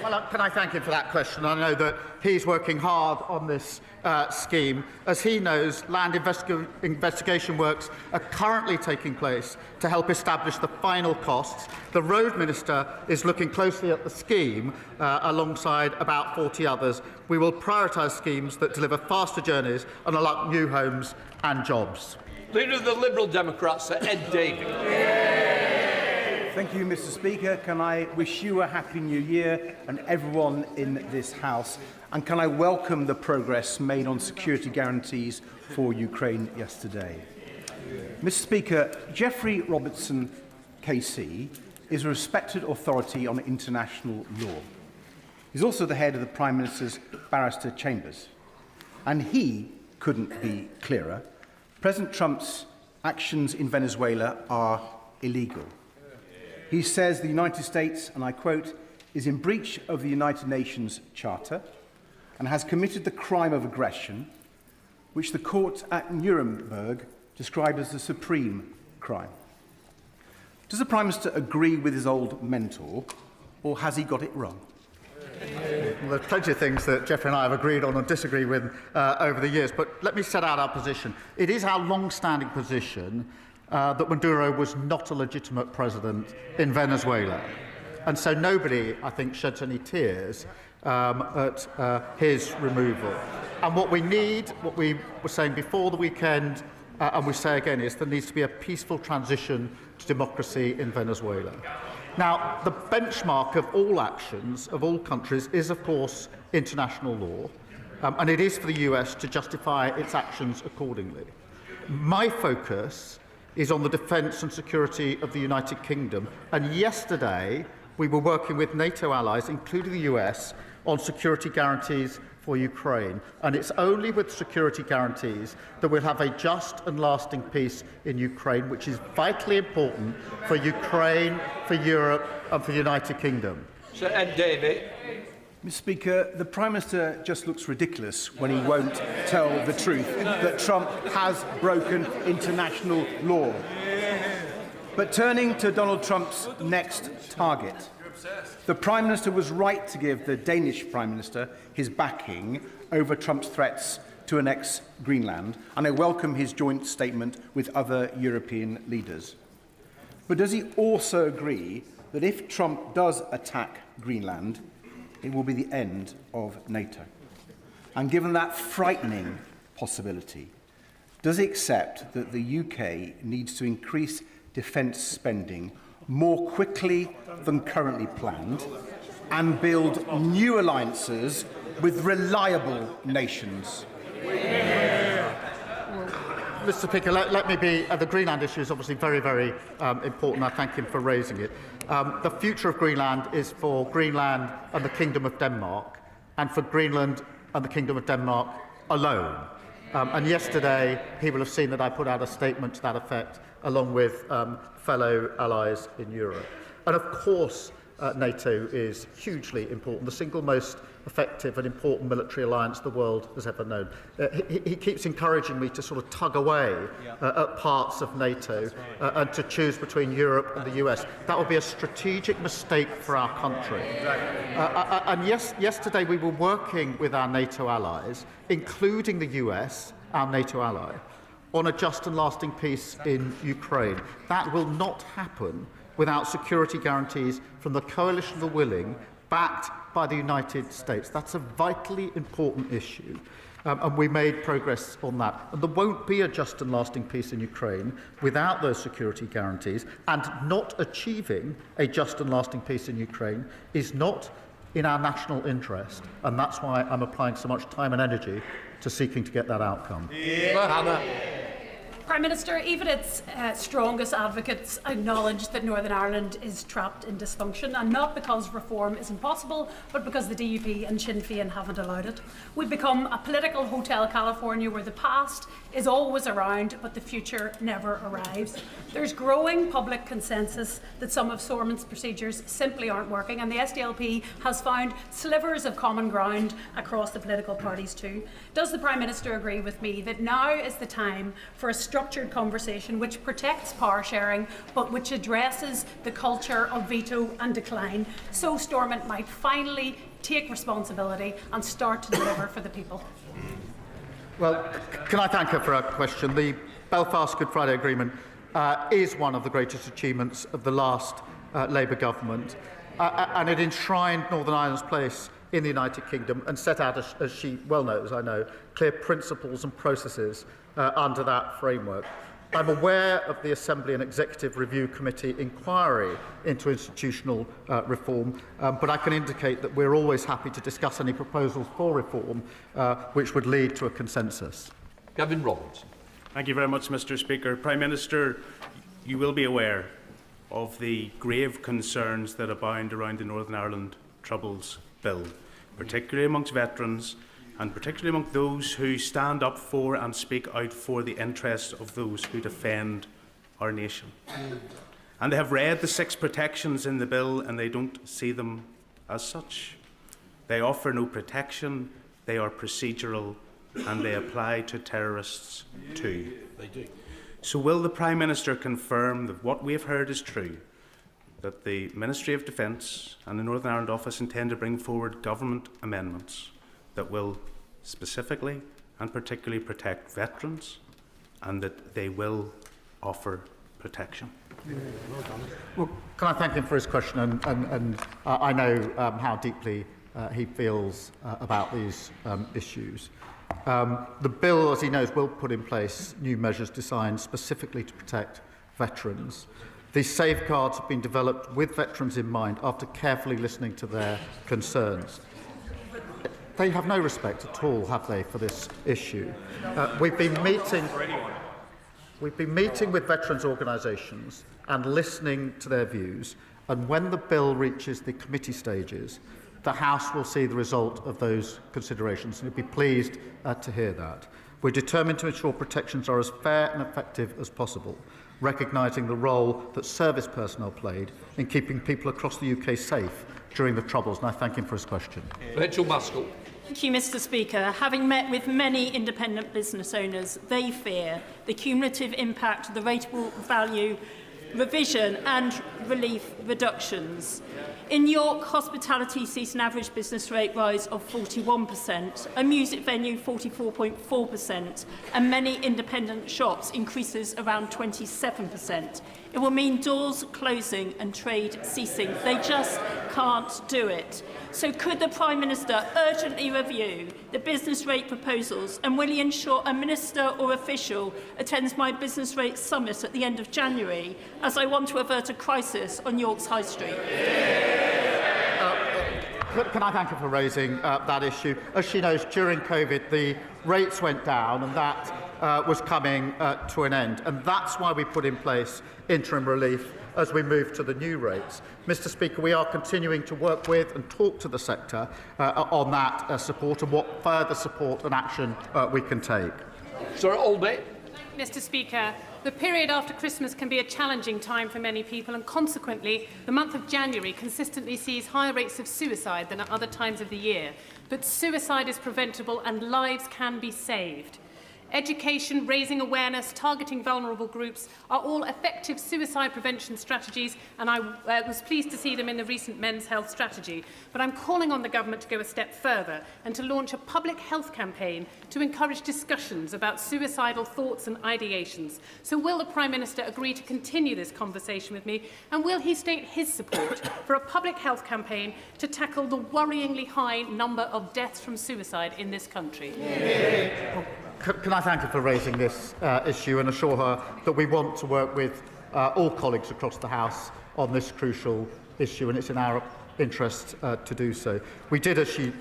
Well, can I thank him for that question? I know that he's working hard on this scheme. As he knows, land investigation works are currently taking place to help establish the final costs. The Road Minister is looking closely at the scheme alongside about 40 others. We will prioritise schemes that deliver faster journeys and unlock new homes and jobs. Leader of the Liberal Democrats, Sir Ed Davey. Thank you, Mr. Speaker. Can I wish you a happy new year and everyone in this House? And can I welcome the progress made on security guarantees for Ukraine yesterday? Mr. Speaker, Geoffrey Robertson, KC, is a respected authority on international law. He's also the head of the Prime Minister's barrister chambers. And he couldn't be clearer. President Trump's actions in Venezuela are illegal. He says the United States, and I quote, is in breach of the United Nations Charter and has committed the crime of aggression, which the court at Nuremberg described as the supreme crime. Does the Prime Minister agree with his old mentor, or has he got it wrong? Well, there are plenty of things that Geoffrey and I have agreed on or disagree with over the years, but let me set out our position. It is our long-standing position that Maduro was not a legitimate president in Venezuela. And so nobody, I think, sheds any tears at his removal. And what we need, what we were saying before the weekend, and we say again, is there needs to be a peaceful transition to democracy in Venezuela. Now, the benchmark of all actions of all countries is, of course, international law, and it is for the US to justify its actions accordingly. My focus is on the defence and security of the United Kingdom, and yesterday we were working with NATO allies, including the US, on security guarantees for Ukraine. And it's only with security guarantees that we'll have a just and lasting peace in Ukraine, which is vitally important for Ukraine, for Europe and for the United Kingdom. Sir Ed Davey. Mr. Speaker, the Prime Minister just looks ridiculous when he won't tell the truth that Trump has broken international law. But turning to Donald Trump's next target, the Prime Minister was right to give the Danish Prime Minister his backing over Trump's threats to annex Greenland, and I welcome his joint statement with other European leaders. But does he also agree that if Trump does attack Greenland, it will be the end of NATO? And given that frightening possibility, does he accept that the UK needs to increase defence spending more quickly than currently planned and build new alliances with reliable nations? Mr. Speaker, let me be... the Greenland issue is obviously very, very important. I thank him for raising it. The future of Greenland is for Greenland and the Kingdom of Denmark, and for Greenland and the Kingdom of Denmark alone. And yesterday, he will have seen that I put out a statement to that effect, along with fellow allies in Europe. And of course, NATO is hugely important, the single most effective and important military alliance the world has ever known. He keeps encouraging me to sort of tug away at parts of NATO and to choose between Europe and the US. That would be a strategic mistake for our country. And yesterday we were working with our NATO allies, including the US, our NATO ally, on a just and lasting peace in Ukraine. That will not happen without security guarantees from the coalition of the willing, backed by the United States. That's a vitally important issue, and we made progress on that. And there won't be a just and lasting peace in Ukraine without those security guarantees, and not achieving a just and lasting peace in Ukraine is not in our national interest, and that's why I'm applying so much time and energy to seeking to get that outcome. Prime Minister, even its strongest advocates acknowledge that Northern Ireland is trapped in dysfunction, and not because reform is impossible, but because the DUP and Sinn Féin haven't allowed it. We've become a political Hotel California where the past is always around, but the future never arrives. There's growing public consensus that some of Stormont's procedures simply aren't working, and the SDLP has found slivers of common ground across the political parties too. Does the Prime Minister agree with me that now is the time for a structured conversation which protects power sharing but which addresses the culture of veto and decline, so Stormont might finally take responsibility and start to deliver for the people? Well, can I thank her for her question? The Belfast Good Friday Agreement is one of the greatest achievements of the last Labour government, and it enshrined Northern Ireland's place in the United Kingdom and set out, as she well knows, I know, clear principles and processes under that framework. I'm aware of the Assembly and Executive Review Committee inquiry into institutional reform, but I can indicate that we're always happy to discuss any proposals for reform which would lead to a consensus. Gavin Robertson. Thank you very much, Mr. Speaker. Prime Minister, you will be aware of the grave concerns that abound around the Northern Ireland Troubles Bill, particularly amongst veterans and particularly among those who stand up for and speak out for the interests of those who defend our nation. And they have read the 6 protections in the bill and they don't see them as such. They offer no protection, they are procedural, and they apply to terrorists too. They do. So will the Prime Minister confirm that what we have heard is true, that the Ministry of Defence and the Northern Ireland Office intend to bring forward government amendments that will specifically and particularly protect veterans, and that they will offer protection? Well, can I thank him for his question, and I know how deeply he feels about these issues. The bill, as he knows, will put in place new measures designed specifically to protect veterans. These safeguards have been developed with veterans in mind after carefully listening to their concerns. They have no respect at all, have they, for this issue? We've been meeting with veterans organisations and listening to their views, and when the bill reaches the committee stages, the House will see the result of those considerations, and you'll be pleased to hear that. We're determined to ensure protections are as fair and effective as possible, recognising the role that service personnel played in keeping people across the UK safe during the Troubles, and I thank him for his question. Rachel Maskell. Thank you, Mr. Speaker. Having met with many independent business owners, they fear the cumulative impact of the rateable value revision and relief reductions. In York, hospitality sees an average business rate rise of 41%, a music venue 44.4%, and many independent shops increases around 27%. It will mean doors closing and trade ceasing. They just can't do it. So could the Prime Minister urgently review the business rate proposals, and will he ensure a minister or official attends my business rate summit at the end of January, as I want to avert a crisis on York's High Street? Can I thank her for raising that issue? As she knows, during COVID, the rates went down, and that was coming to an end. And that's why we put in place interim relief as we move to the new rates. Mr. Speaker, we are continuing to work with and talk to the sector on that support and what further support and action we can take. Sir Aldby. Mr. Speaker, the period after Christmas can be a challenging time for many people, and consequently, the month of January consistently sees higher rates of suicide than at other times of the year. But suicide is preventable and lives can be saved. Education, raising awareness, targeting vulnerable groups are all effective suicide prevention strategies, and I was pleased to see them in the recent Men's Health Strategy. But I'm calling on the Government to go a step further and to launch a public health campaign to encourage discussions about suicidal thoughts and ideations. So will the Prime Minister agree to continue this conversation with me, and will he state his support for a public health campaign to tackle the worryingly high number of deaths from suicide in this country? Can I thank her for raising this issue and assure her that we want to work with all colleagues across the House on this crucial issue, and it's in our interest to do so. We did, as she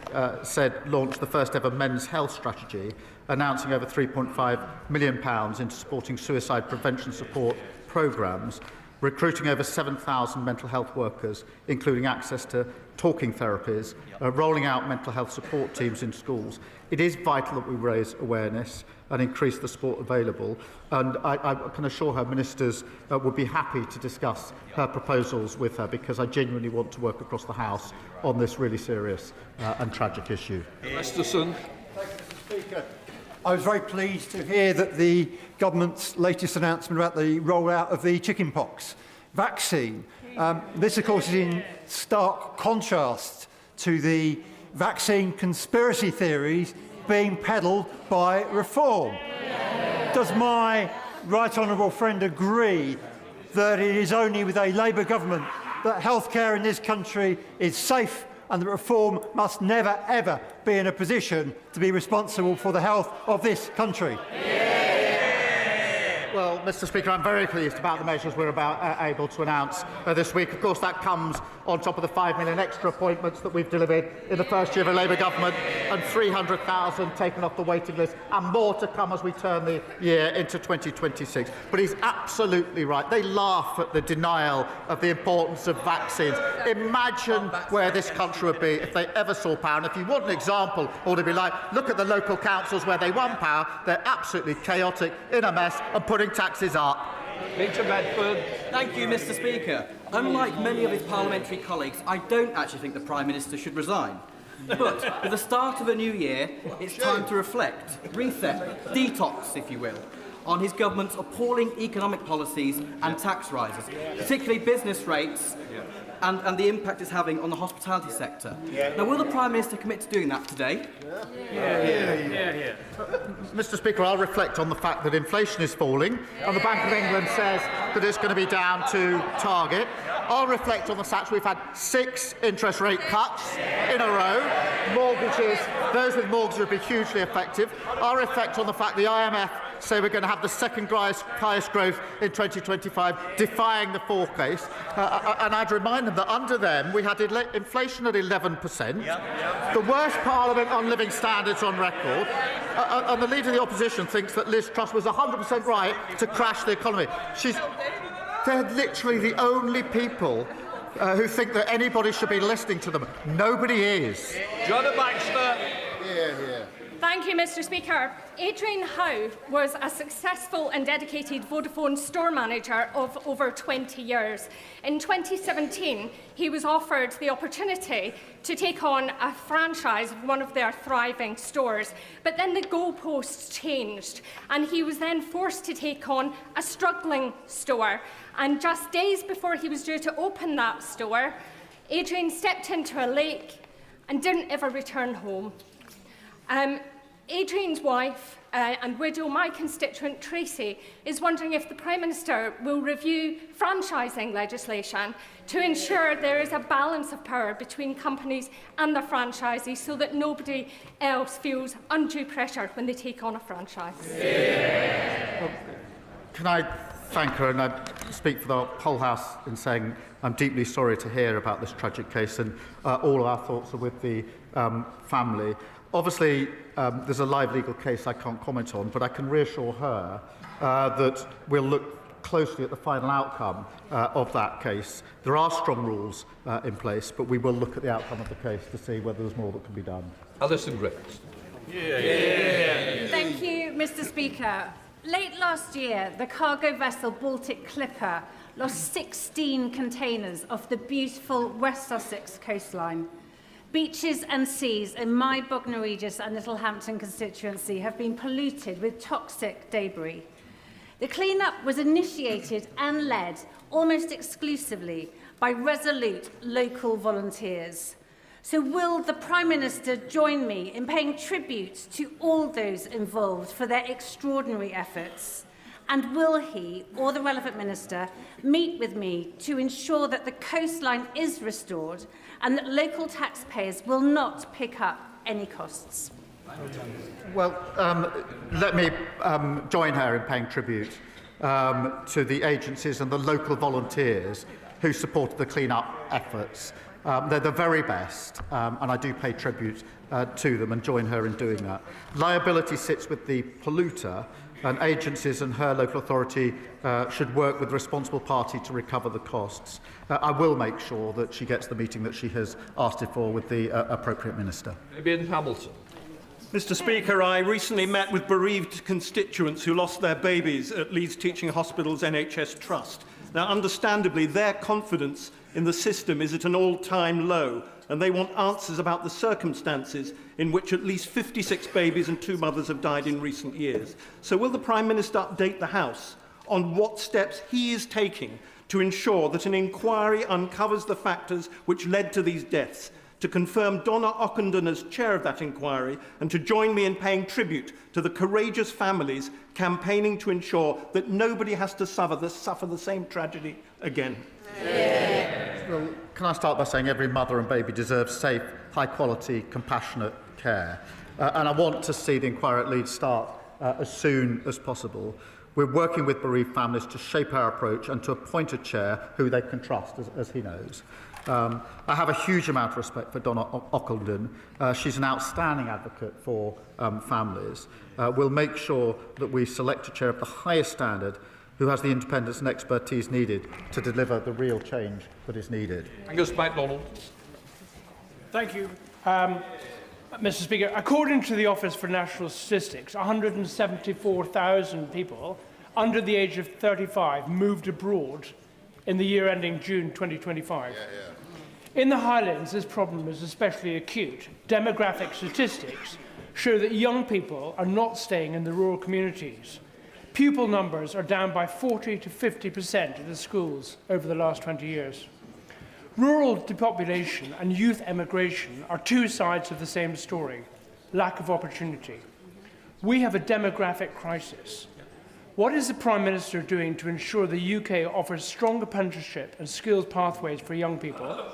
said, launch the first ever men's health strategy, announcing over £3.5 million into supporting suicide prevention support programmes, recruiting over 7,000 mental health workers, including access to talking therapies, rolling out mental health support teams in schools. It is vital that we raise awareness and increase the support available, and I can assure her ministers would be happy to discuss her proposals with her, because I genuinely want to work across the House on this really serious and tragic issue. Masterson. Thank you, Mr. Speaker. I was very pleased to hear that the government's latest announcement about the rollout of the chickenpox vaccine. This, of course, is in stark contrast to the vaccine conspiracy theories being peddled by Reform. Does my right honourable friend agree that it is only with a Labour government that healthcare in this country is safe, and that Reform must never, ever be in a position to be responsible for the health of this country? Well, Mr. Speaker, I'm very pleased about the measures we're able to announce this week. Of course, that comes on top of the 5 million extra appointments that we've delivered in the first year of a Labour government, and 300,000 taken off the waiting list, and more to come as we turn the year into 2026. But he's absolutely right. They laugh at the denial of the importance of vaccines. Imagine where this country would be if they ever saw power. And if you want an example, or to be like, look at the local councils where they won power. They're absolutely chaotic, in a mess, and putting taxes up. Peter Bedford. Thank you, Mr. Speaker. Unlike many of his parliamentary colleagues, I don't actually think the Prime Minister should resign. But with the start of a new year, it's time to reflect, reset, detox, if you will, on his government's appalling economic policies and tax rises, particularly business rates, and the impact it's having on the hospitality sector. Now, will the Prime Minister commit to doing that today? Mr. Speaker, I'll reflect on the fact that inflation is falling, and the Bank of England says that it's going to be down to target. I'll reflect on the fact we've had 6 interest rate cuts in a row. Mortgages, those with mortgages would be hugely effective. I'll reflect on the fact the IMF say we're going to have the second highest growth in 2025, defying the forecast. And I'd remind them that under them we had inflation at 11%, the worst Parliament on living standards on record, and the Leader of the Opposition thinks that Liz Truss was 100% right to crash the economy. They're literally the only people who think that anybody should be listening to them. Nobody is. John Baxter. Thank you, Mr. Speaker. Adrian Howe was a successful and dedicated Vodafone store manager of over 20 years. In 2017, he was offered the opportunity to take on a franchise of one of their thriving stores. But then the goalposts changed, and he was then forced to take on a struggling store. And just days before he was due to open that store, Adrian stepped into a lake and didn't ever return home. Adrian's wife and widow, my constituent Tracy, is wondering if the Prime Minister will review franchising legislation to ensure there is a balance of power between companies and the franchisees so that nobody else feels undue pressure when they take on a franchise. Can I thank her, and I speak for the whole House in saying I'm deeply sorry to hear about this tragic case, and all of our thoughts are with the family. Obviously, there's a live legal case I can't comment on, but I can reassure her that we'll look closely at the final outcome of that case. There are strong rules in place, but we will look at the outcome of the case to see whether there's more that can be done. Alison Griffiths. Thank you, Mr. Speaker. Late last year, the cargo vessel Baltic Clipper lost 16 containers off the beautiful West Sussex coastline. Beaches and seas in my Bognor Regis and Littlehampton constituency have been polluted with toxic debris. The clean-up was initiated and led almost exclusively by resolute local volunteers. So will the Prime Minister join me in paying tribute to all those involved for their extraordinary efforts? And will he, or the relevant minister, meet with me to ensure that the coastline is restored and that local taxpayers will not pick up any costs? Well, let me join her in paying tribute to the agencies and the local volunteers who supported the clean-up efforts. They're the very best, and I do pay tribute to them and join her in doing that. Liability sits with the polluter, and agencies and her local authority should work with the responsible party to recover the costs. I will make sure that she gets the meeting that she has asked it for with the appropriate minister. Ian Hamilton. Mr. Speaker, I recently met with bereaved constituents who lost their babies at Leeds Teaching Hospital's NHS Trust. Now, understandably, their confidence in the system is at an all-time low, and they want answers about the circumstances in which at least 56 babies and 2 mothers have died in recent years. So will the Prime Minister update the House on what steps he is taking to ensure that an inquiry uncovers the factors which led to these deaths, to confirm Donna Ockenden as chair of that inquiry, and to join me in paying tribute to the courageous families campaigning to ensure that nobody has to suffer the same tragedy again? Well, can I start by saying every mother and baby deserves safe, high-quality, compassionate care. And I want to see the inquiry at Leeds start as soon as possible. We're working with bereaved families to shape our approach and to appoint a chair who they can trust, as he knows. I have a huge amount of respect for Donna Ockenden. She's an outstanding advocate for families. We'll make sure that we select a chair of the highest standard who has the independence and expertise needed to deliver the real change that is needed. Angus MacDonald. Thank you. Mr. Speaker, according to the Office for National Statistics, 174,000 people under the age of 35 moved abroad in the year ending June 2025. In the Highlands, this problem is especially acute. Demographic statistics show that young people are not staying in the rural communities. Pupil numbers are down by 40 to 50% in the schools over the last 20 years. Rural depopulation and youth emigration are two sides of the same story: lack of opportunity. We have a demographic crisis. What is the Prime Minister doing to ensure the UK offers strong apprenticeship and skills pathways for young people?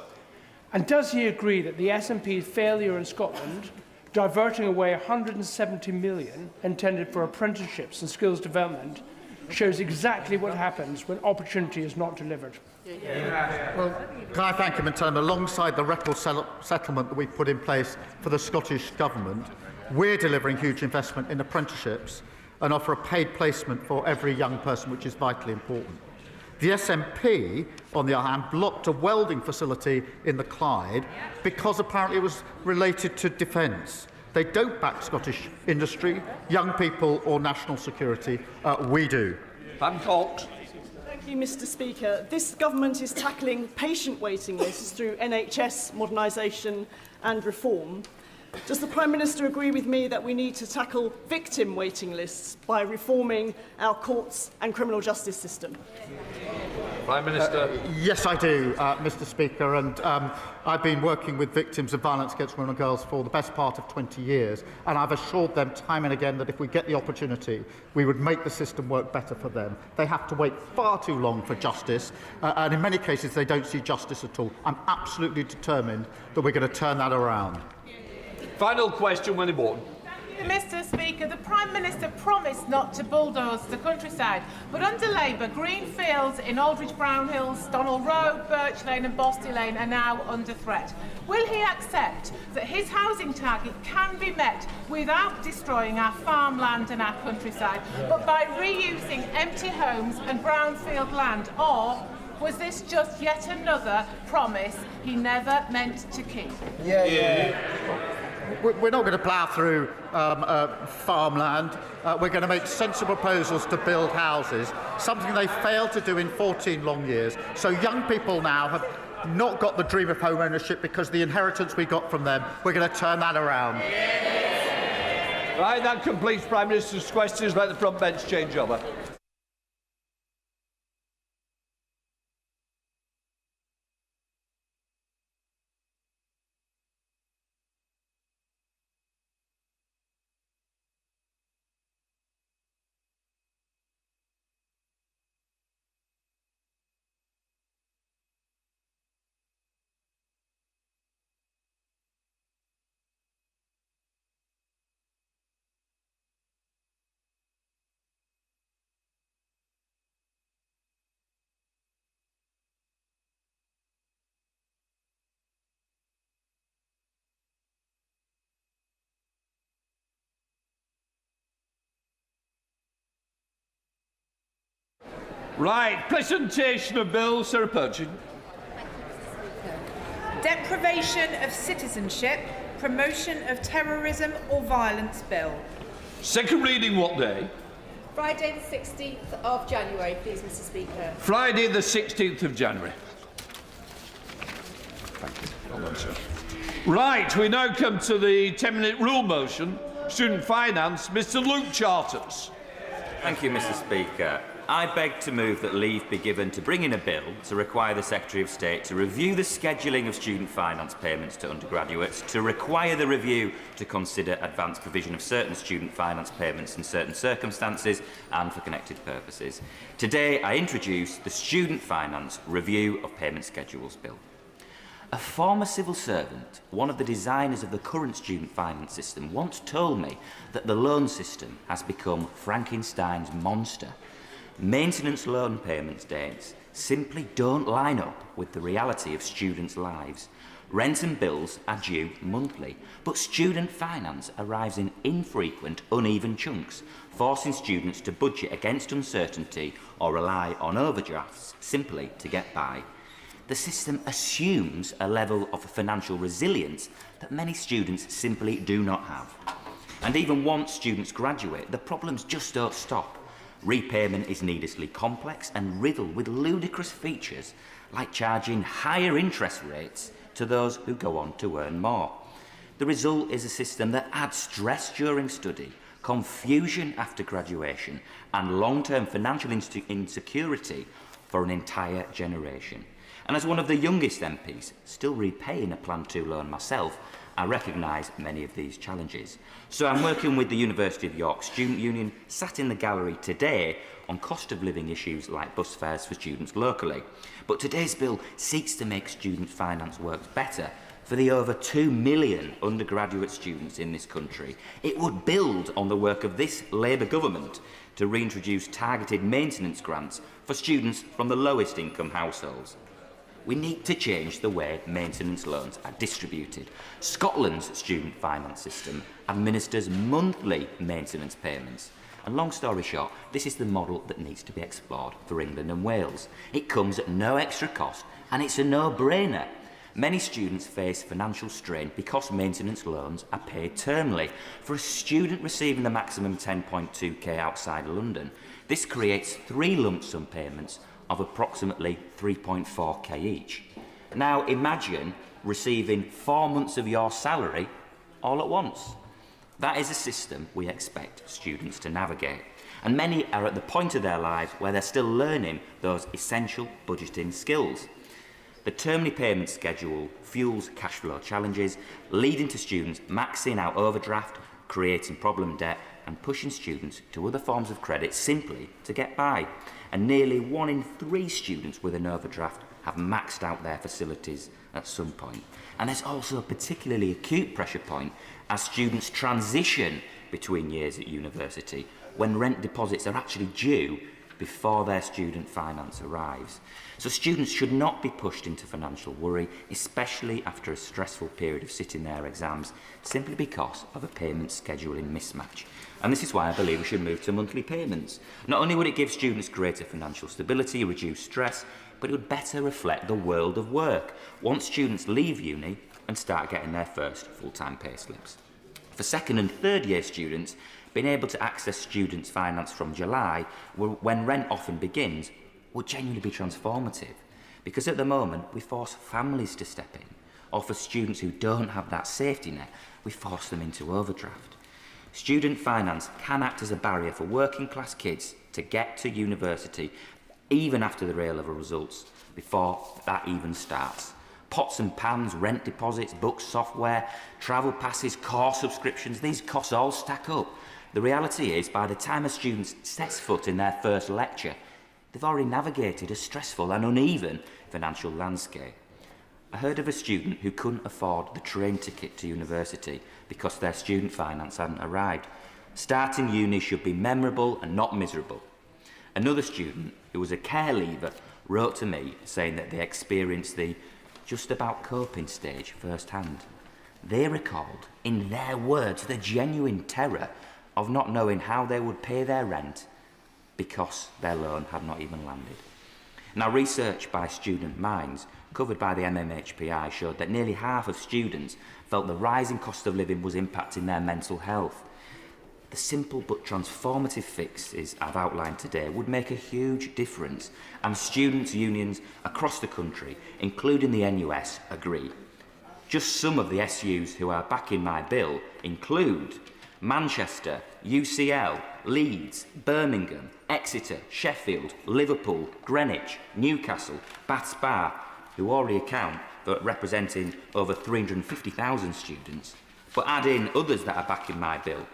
And does he agree that the SNP's failure in Scotland diverting away £170 million intended for apprenticeships and skills development shows exactly what happens when opportunity is not delivered. Well, can I thank him and tell him, alongside the record settlement that we've put in place for the Scottish Government, we're delivering huge investment in apprenticeships and offer a paid placement for every young person, which is vitally important. The SNP, on the other hand, blocked a welding facility in the Clyde because apparently it was related to defence. They don't back Scottish industry, young people or national security. We do. Hancock. Thank you, Mr. Speaker. This government is tackling patient waiting lists through NHS modernisation and reform. Does the Prime Minister agree with me that we need to tackle victim waiting lists by reforming our courts and criminal justice system? Prime Minister. Yes, I do, Mr. Speaker, and I've been working with victims of violence against women and girls for the best part of 20 years, and I've assured them time and again that if we get the opportunity, we would make the system work better for them. They have to wait far too long for justice, and in many cases they don't see justice at all. I'm absolutely determined that we're going to turn that around. Final question, Winnie Morton. Mr. Speaker, the Prime Minister promised not to bulldoze the countryside, but under Labour, green fields in Aldridge Brownhills, Donald Road, Birch Lane and Bosty Lane are now under threat. Will he accept that his housing target can be met without destroying our farmland and our countryside, but by reusing empty homes and brownfield land, or was this just yet another promise he never meant to keep? We're not going to plough through farmland. We're going to make sensible proposals to build houses, something they failed to do in 14 long years. So young people now have not got the dream of home ownership because the inheritance we got from them, we're going to turn that around. Right, that completes Prime Minister's questions. Let the front bench change over. Right, presentation of Bill. Sarah Purchin. Deprivation of citizenship, promotion of terrorism or violence bill. Second reading what day? Friday the 16th of January, please, Mr. Speaker. Friday the 16th of January. Thank you. Well done, sir. Right, we now come to the 10-minute rule motion. Student Finance, Mr. Luke Charters. Thank you, Mr. Speaker. I beg to move that leave be given to bring in a bill to require the Secretary of State to review the scheduling of student finance payments to undergraduates, to require the review to consider advanced provision of certain student finance payments in certain circumstances and for connected purposes. Today, I introduce the Student Finance Review of Payment Schedules Bill. A former civil servant, one of the designers of the current student finance system, once told me that the loan system has become Frankenstein's monster. Maintenance loan payments dates simply don't line up with the reality of students' lives. Rent and bills are due monthly, but student finance arrives in infrequent, uneven chunks, forcing students to budget against uncertainty or rely on overdrafts simply to get by. The system assumes a level of financial resilience that many students simply do not have. And even once students graduate, the problems just don't stop. Repayment is needlessly complex and riddled with ludicrous features, like charging higher interest rates to those who go on to earn more. The result is a system that adds stress during study, confusion after graduation, and long-term financial insecurity for an entire generation. And as one of the youngest MPs, still repaying a Plan 2 loan myself, I recognise many of these challenges. So I'm working with the University of York Student Union, sat in the gallery today on cost of living issues like bus fares for students locally. But today's bill seeks to make student finance work better for the over 2 million undergraduate students in this country. It would build on the work of this Labour government to reintroduce targeted maintenance grants for students from the lowest income households. We need to change the way maintenance loans are distributed. Scotland's student finance system administers monthly maintenance payments. And long story short, this is the model that needs to be explored for England and Wales. It comes at no extra cost and it's a no-brainer. Many students face financial strain because maintenance loans are paid termly. For a student receiving the maximum 10.2k outside London, this creates 3 lump sum payments of approximately 3.4k each. Now imagine receiving 4 months of your salary all at once. That is a system we expect students to navigate. And many are at the point of their lives where they're still learning those essential budgeting skills. The termly payment schedule fuels cash flow challenges, leading to students maxing out overdraft, creating problem debt and pushing students to other forms of credit simply to get by. And nearly 1 in 3 students with an overdraft have maxed out their facilities at some point. And there's also a particularly acute pressure point as students transition between years at university, when rent deposits are actually due before their student finance arrives. So students should not be pushed into financial worry, especially after a stressful period of sitting their exams, simply because of a payment scheduling mismatch. And this is why I believe we should move to monthly payments. Not only would it give students greater financial stability, reduce stress, but it would better reflect the world of work once students leave uni and start getting their first full-time pay slips. For second and third year students, being able to access students' finance from July, when rent often begins, would genuinely be transformative. Because at the moment, we force families to step in, or for students who don't have that safety net, we force them into overdraft. Student finance can act as a barrier for working class kids to get to university, even after the A-level results, before that even starts. Pots and pans, rent deposits, books, software, travel passes, course subscriptions, these costs all stack up. The reality is, by the time a student sets foot in their first lecture, they've already navigated a stressful and uneven financial landscape. I heard of a student who couldn't afford the train ticket to university because their student finance hadn't arrived. Starting uni should be memorable and not miserable. Another student, who was a care leaver, wrote to me saying that they experienced the just about coping stage firsthand. They recalled, in their words, the genuine terror of not knowing how they would pay their rent because their loan had not even landed. Now, research by Student Minds, covered by the MMHPI, showed that nearly half of students felt the rising cost of living was impacting their mental health. The simple but transformative fixes I've outlined today would make a huge difference, and students' unions across the country, including the NUS, agree. Just some of the SUs who are backing my bill include Manchester, UCL, Leeds, Birmingham, Exeter, Sheffield, Liverpool, Greenwich, Newcastle, Bath Spa, who already account for representing over 350,000 students. But add in others that are backing my bill: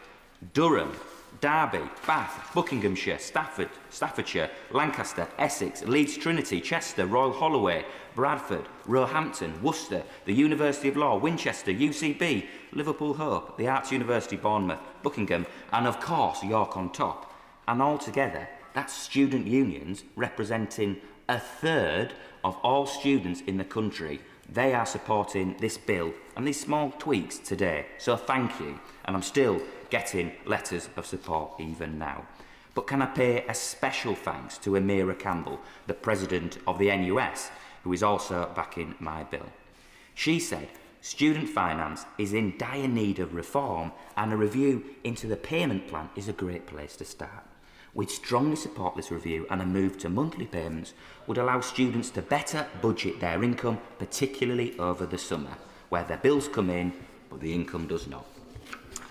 Durham, Derby, Bath, Buckinghamshire, Staffordshire, Lancaster, Essex, Leeds Trinity, Chester, Royal Holloway, Bradford, Roehampton, Worcester, the University of Law, Winchester, UCB, Liverpool Hope, the Arts University Bournemouth, Buckingham, and of course York on top. And altogether, that's student unions representing a third of all students in the country. They are supporting this bill and these small tweaks today. So thank you. And I'm still getting letters of support even now. But can I pay a special thanks to Amira Campbell, the president of the NUS, who is also backing my bill. She said, student finance is in dire need of reform and a review into the payment plan is a great place to start. We'd strongly support this review, and a move to monthly payments would allow students to better budget their income, particularly over the summer, where their bills come in, but the income does not.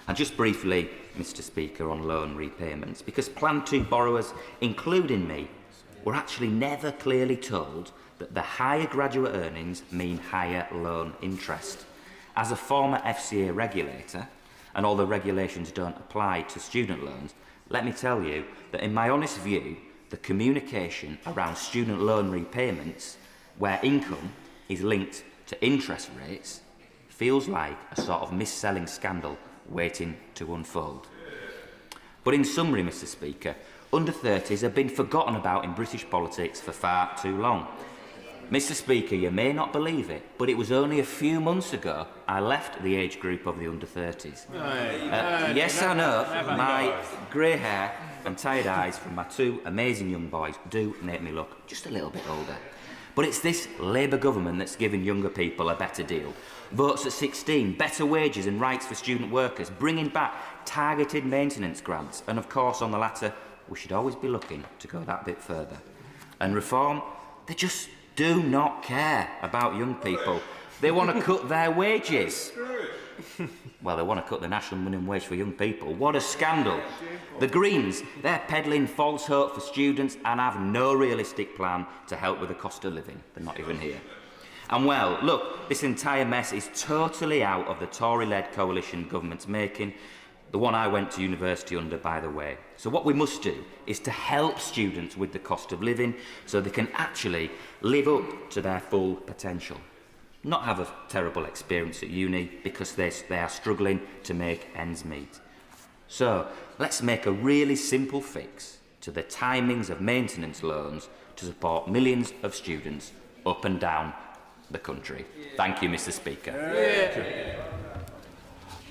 And just briefly, Mr. Speaker, on loan repayments, because Plan 2 borrowers, including me, were actually never clearly told that the higher graduate earnings mean higher loan interest. As a former FCA regulator, and although regulations don't apply to student loans, let me tell you that in my honest view, the communication around student loan repayments, where income is linked to interest rates, feels like a sort of mis-selling scandal waiting to unfold. But in summary, Mr. Speaker, under-30s have been forgotten about in British politics for far too long. Mr. Speaker, you may not believe it, but it was only a few months ago I left the age group of the under-30s. Yes, I know, my grey hair and tired eyes from my two amazing young boys do make me look just a little bit older. But it's this Labour government that's giving younger people a better deal. Votes at 16, better wages and rights for student workers, bringing back targeted maintenance grants, and of course on the latter, we should always be looking to go that bit further. And reform, they just do not care about young people. They want to cut their wages. Well, they want to cut the national minimum wage for young people. What a scandal. The Greens, they're peddling false hope for students and have no realistic plan to help with the cost of living. They're not even here. And well, look, this entire mess is totally out of the Tory-led coalition government's making, the one I went to university under, by the way. So what we must do is to help students with the cost of living so they can actually live up to their full potential. Not have a terrible experience at uni because they are struggling to make ends meet. So let's make a really simple fix to the timings of maintenance loans to support millions of students up and down the country. Thank you, Mr. Speaker.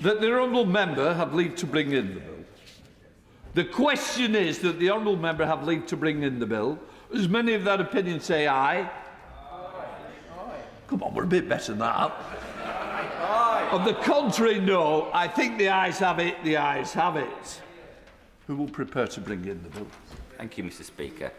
That the honourable member have leave to bring in the bill. The question is that the honourable member have leave to bring in the bill. As many of that opinion say aye. Come on, we're a bit better than that. On the contrary, no. I think the ayes have it, the ayes have it. Who will prepare to bring in the bill? Thank you, Mr. Speaker.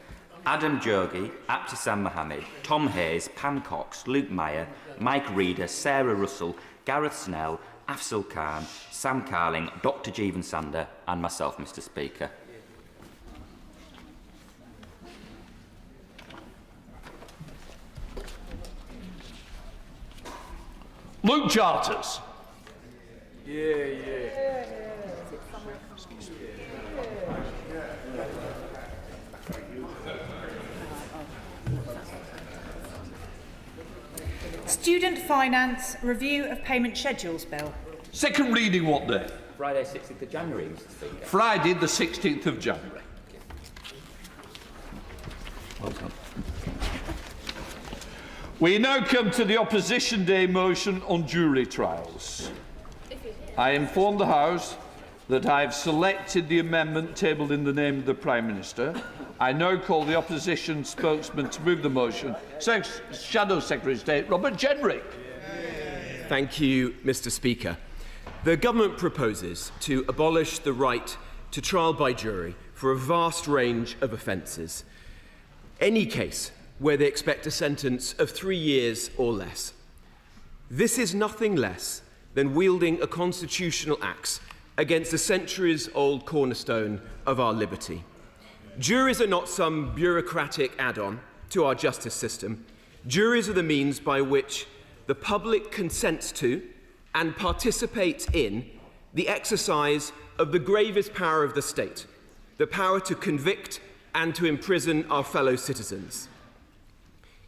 Adam Jogi, Abtisam Mohammed, Tom Hayes, Pam Cox, Luke Meyer, Mike Reeder, Sarah Russell, Gareth Snell, Afzal Khan, Sam Carling, Dr. Jeevan Sander and myself, Mr. Speaker. Luke Charters. Student Finance Review of Payment Schedules Bill. Second reading what day? Friday, 16th of January, Mr. Speaker. Friday, the 16th of January. Well done. We now come to the Opposition Day motion on jury trials. I inform the House that I have selected the amendment tabled in the name of the Prime Minister. I now call the Opposition spokesman to move the motion, Shadow Secretary of State Robert Jenrick. Thank you, Mr. Speaker. The Government proposes to abolish the right to trial by jury for a vast range of offences. Any case where they expect a sentence of 3 years or less. This is nothing less than wielding a constitutional axe against a centuries-old cornerstone of our liberty. Juries are not some bureaucratic add-on to our justice system. Juries are the means by which the public consents to and participates in the exercise of the gravest power of the state, the power to convict and to imprison our fellow citizens.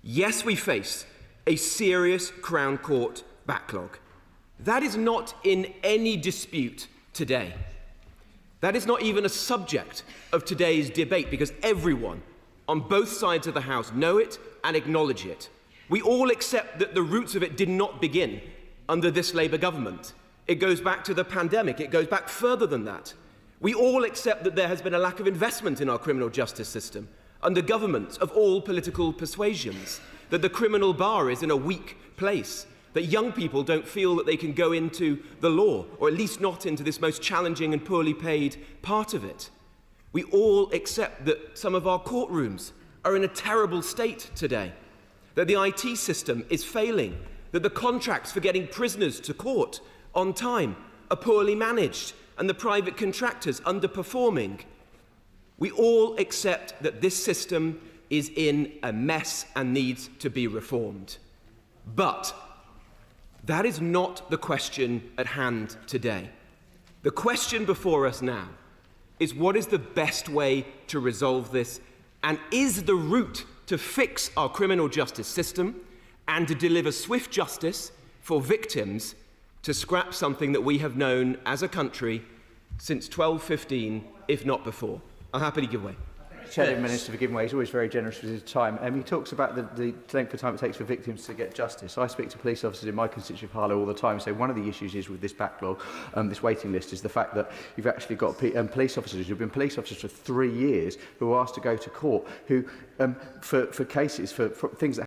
Yes, we face a serious Crown Court backlog. That is not in any dispute today. That is not even a subject of today's debate because everyone on both sides of the House know it and acknowledge it. We all accept that the roots of it did not begin under this Labour government. It goes back to the pandemic. It goes back further than that. We all accept that there has been a lack of investment in our criminal justice system under governments of all political persuasions, that the criminal bar is in a weak place, that young people don't feel that they can go into the law, or at least not into this most challenging and poorly paid part of it. We all accept that some of our courtrooms are in a terrible state today, that the IT system is failing, that the contracts for getting prisoners to court on time are poorly managed, and the private contractors underperforming. We all accept that this system is in a mess and needs to be reformed. But that is not the question at hand today. The question before us now is what is the best way to resolve this, and is the route to fix our criminal justice system and to deliver swift justice for victims to scrap something that we have known as a country since 1215, if not before. I'll happily give way. Chair the Minister for giving way. He's always very generous with his time. He talks about the length of time it takes for victims to get justice. I speak to police officers in my constituency of Harlow all the time and say one of the issues is with this backlog, this waiting list, is the fact that you've actually got police officers who've been police officers for 3 years who are asked to go to court who, for cases, for things that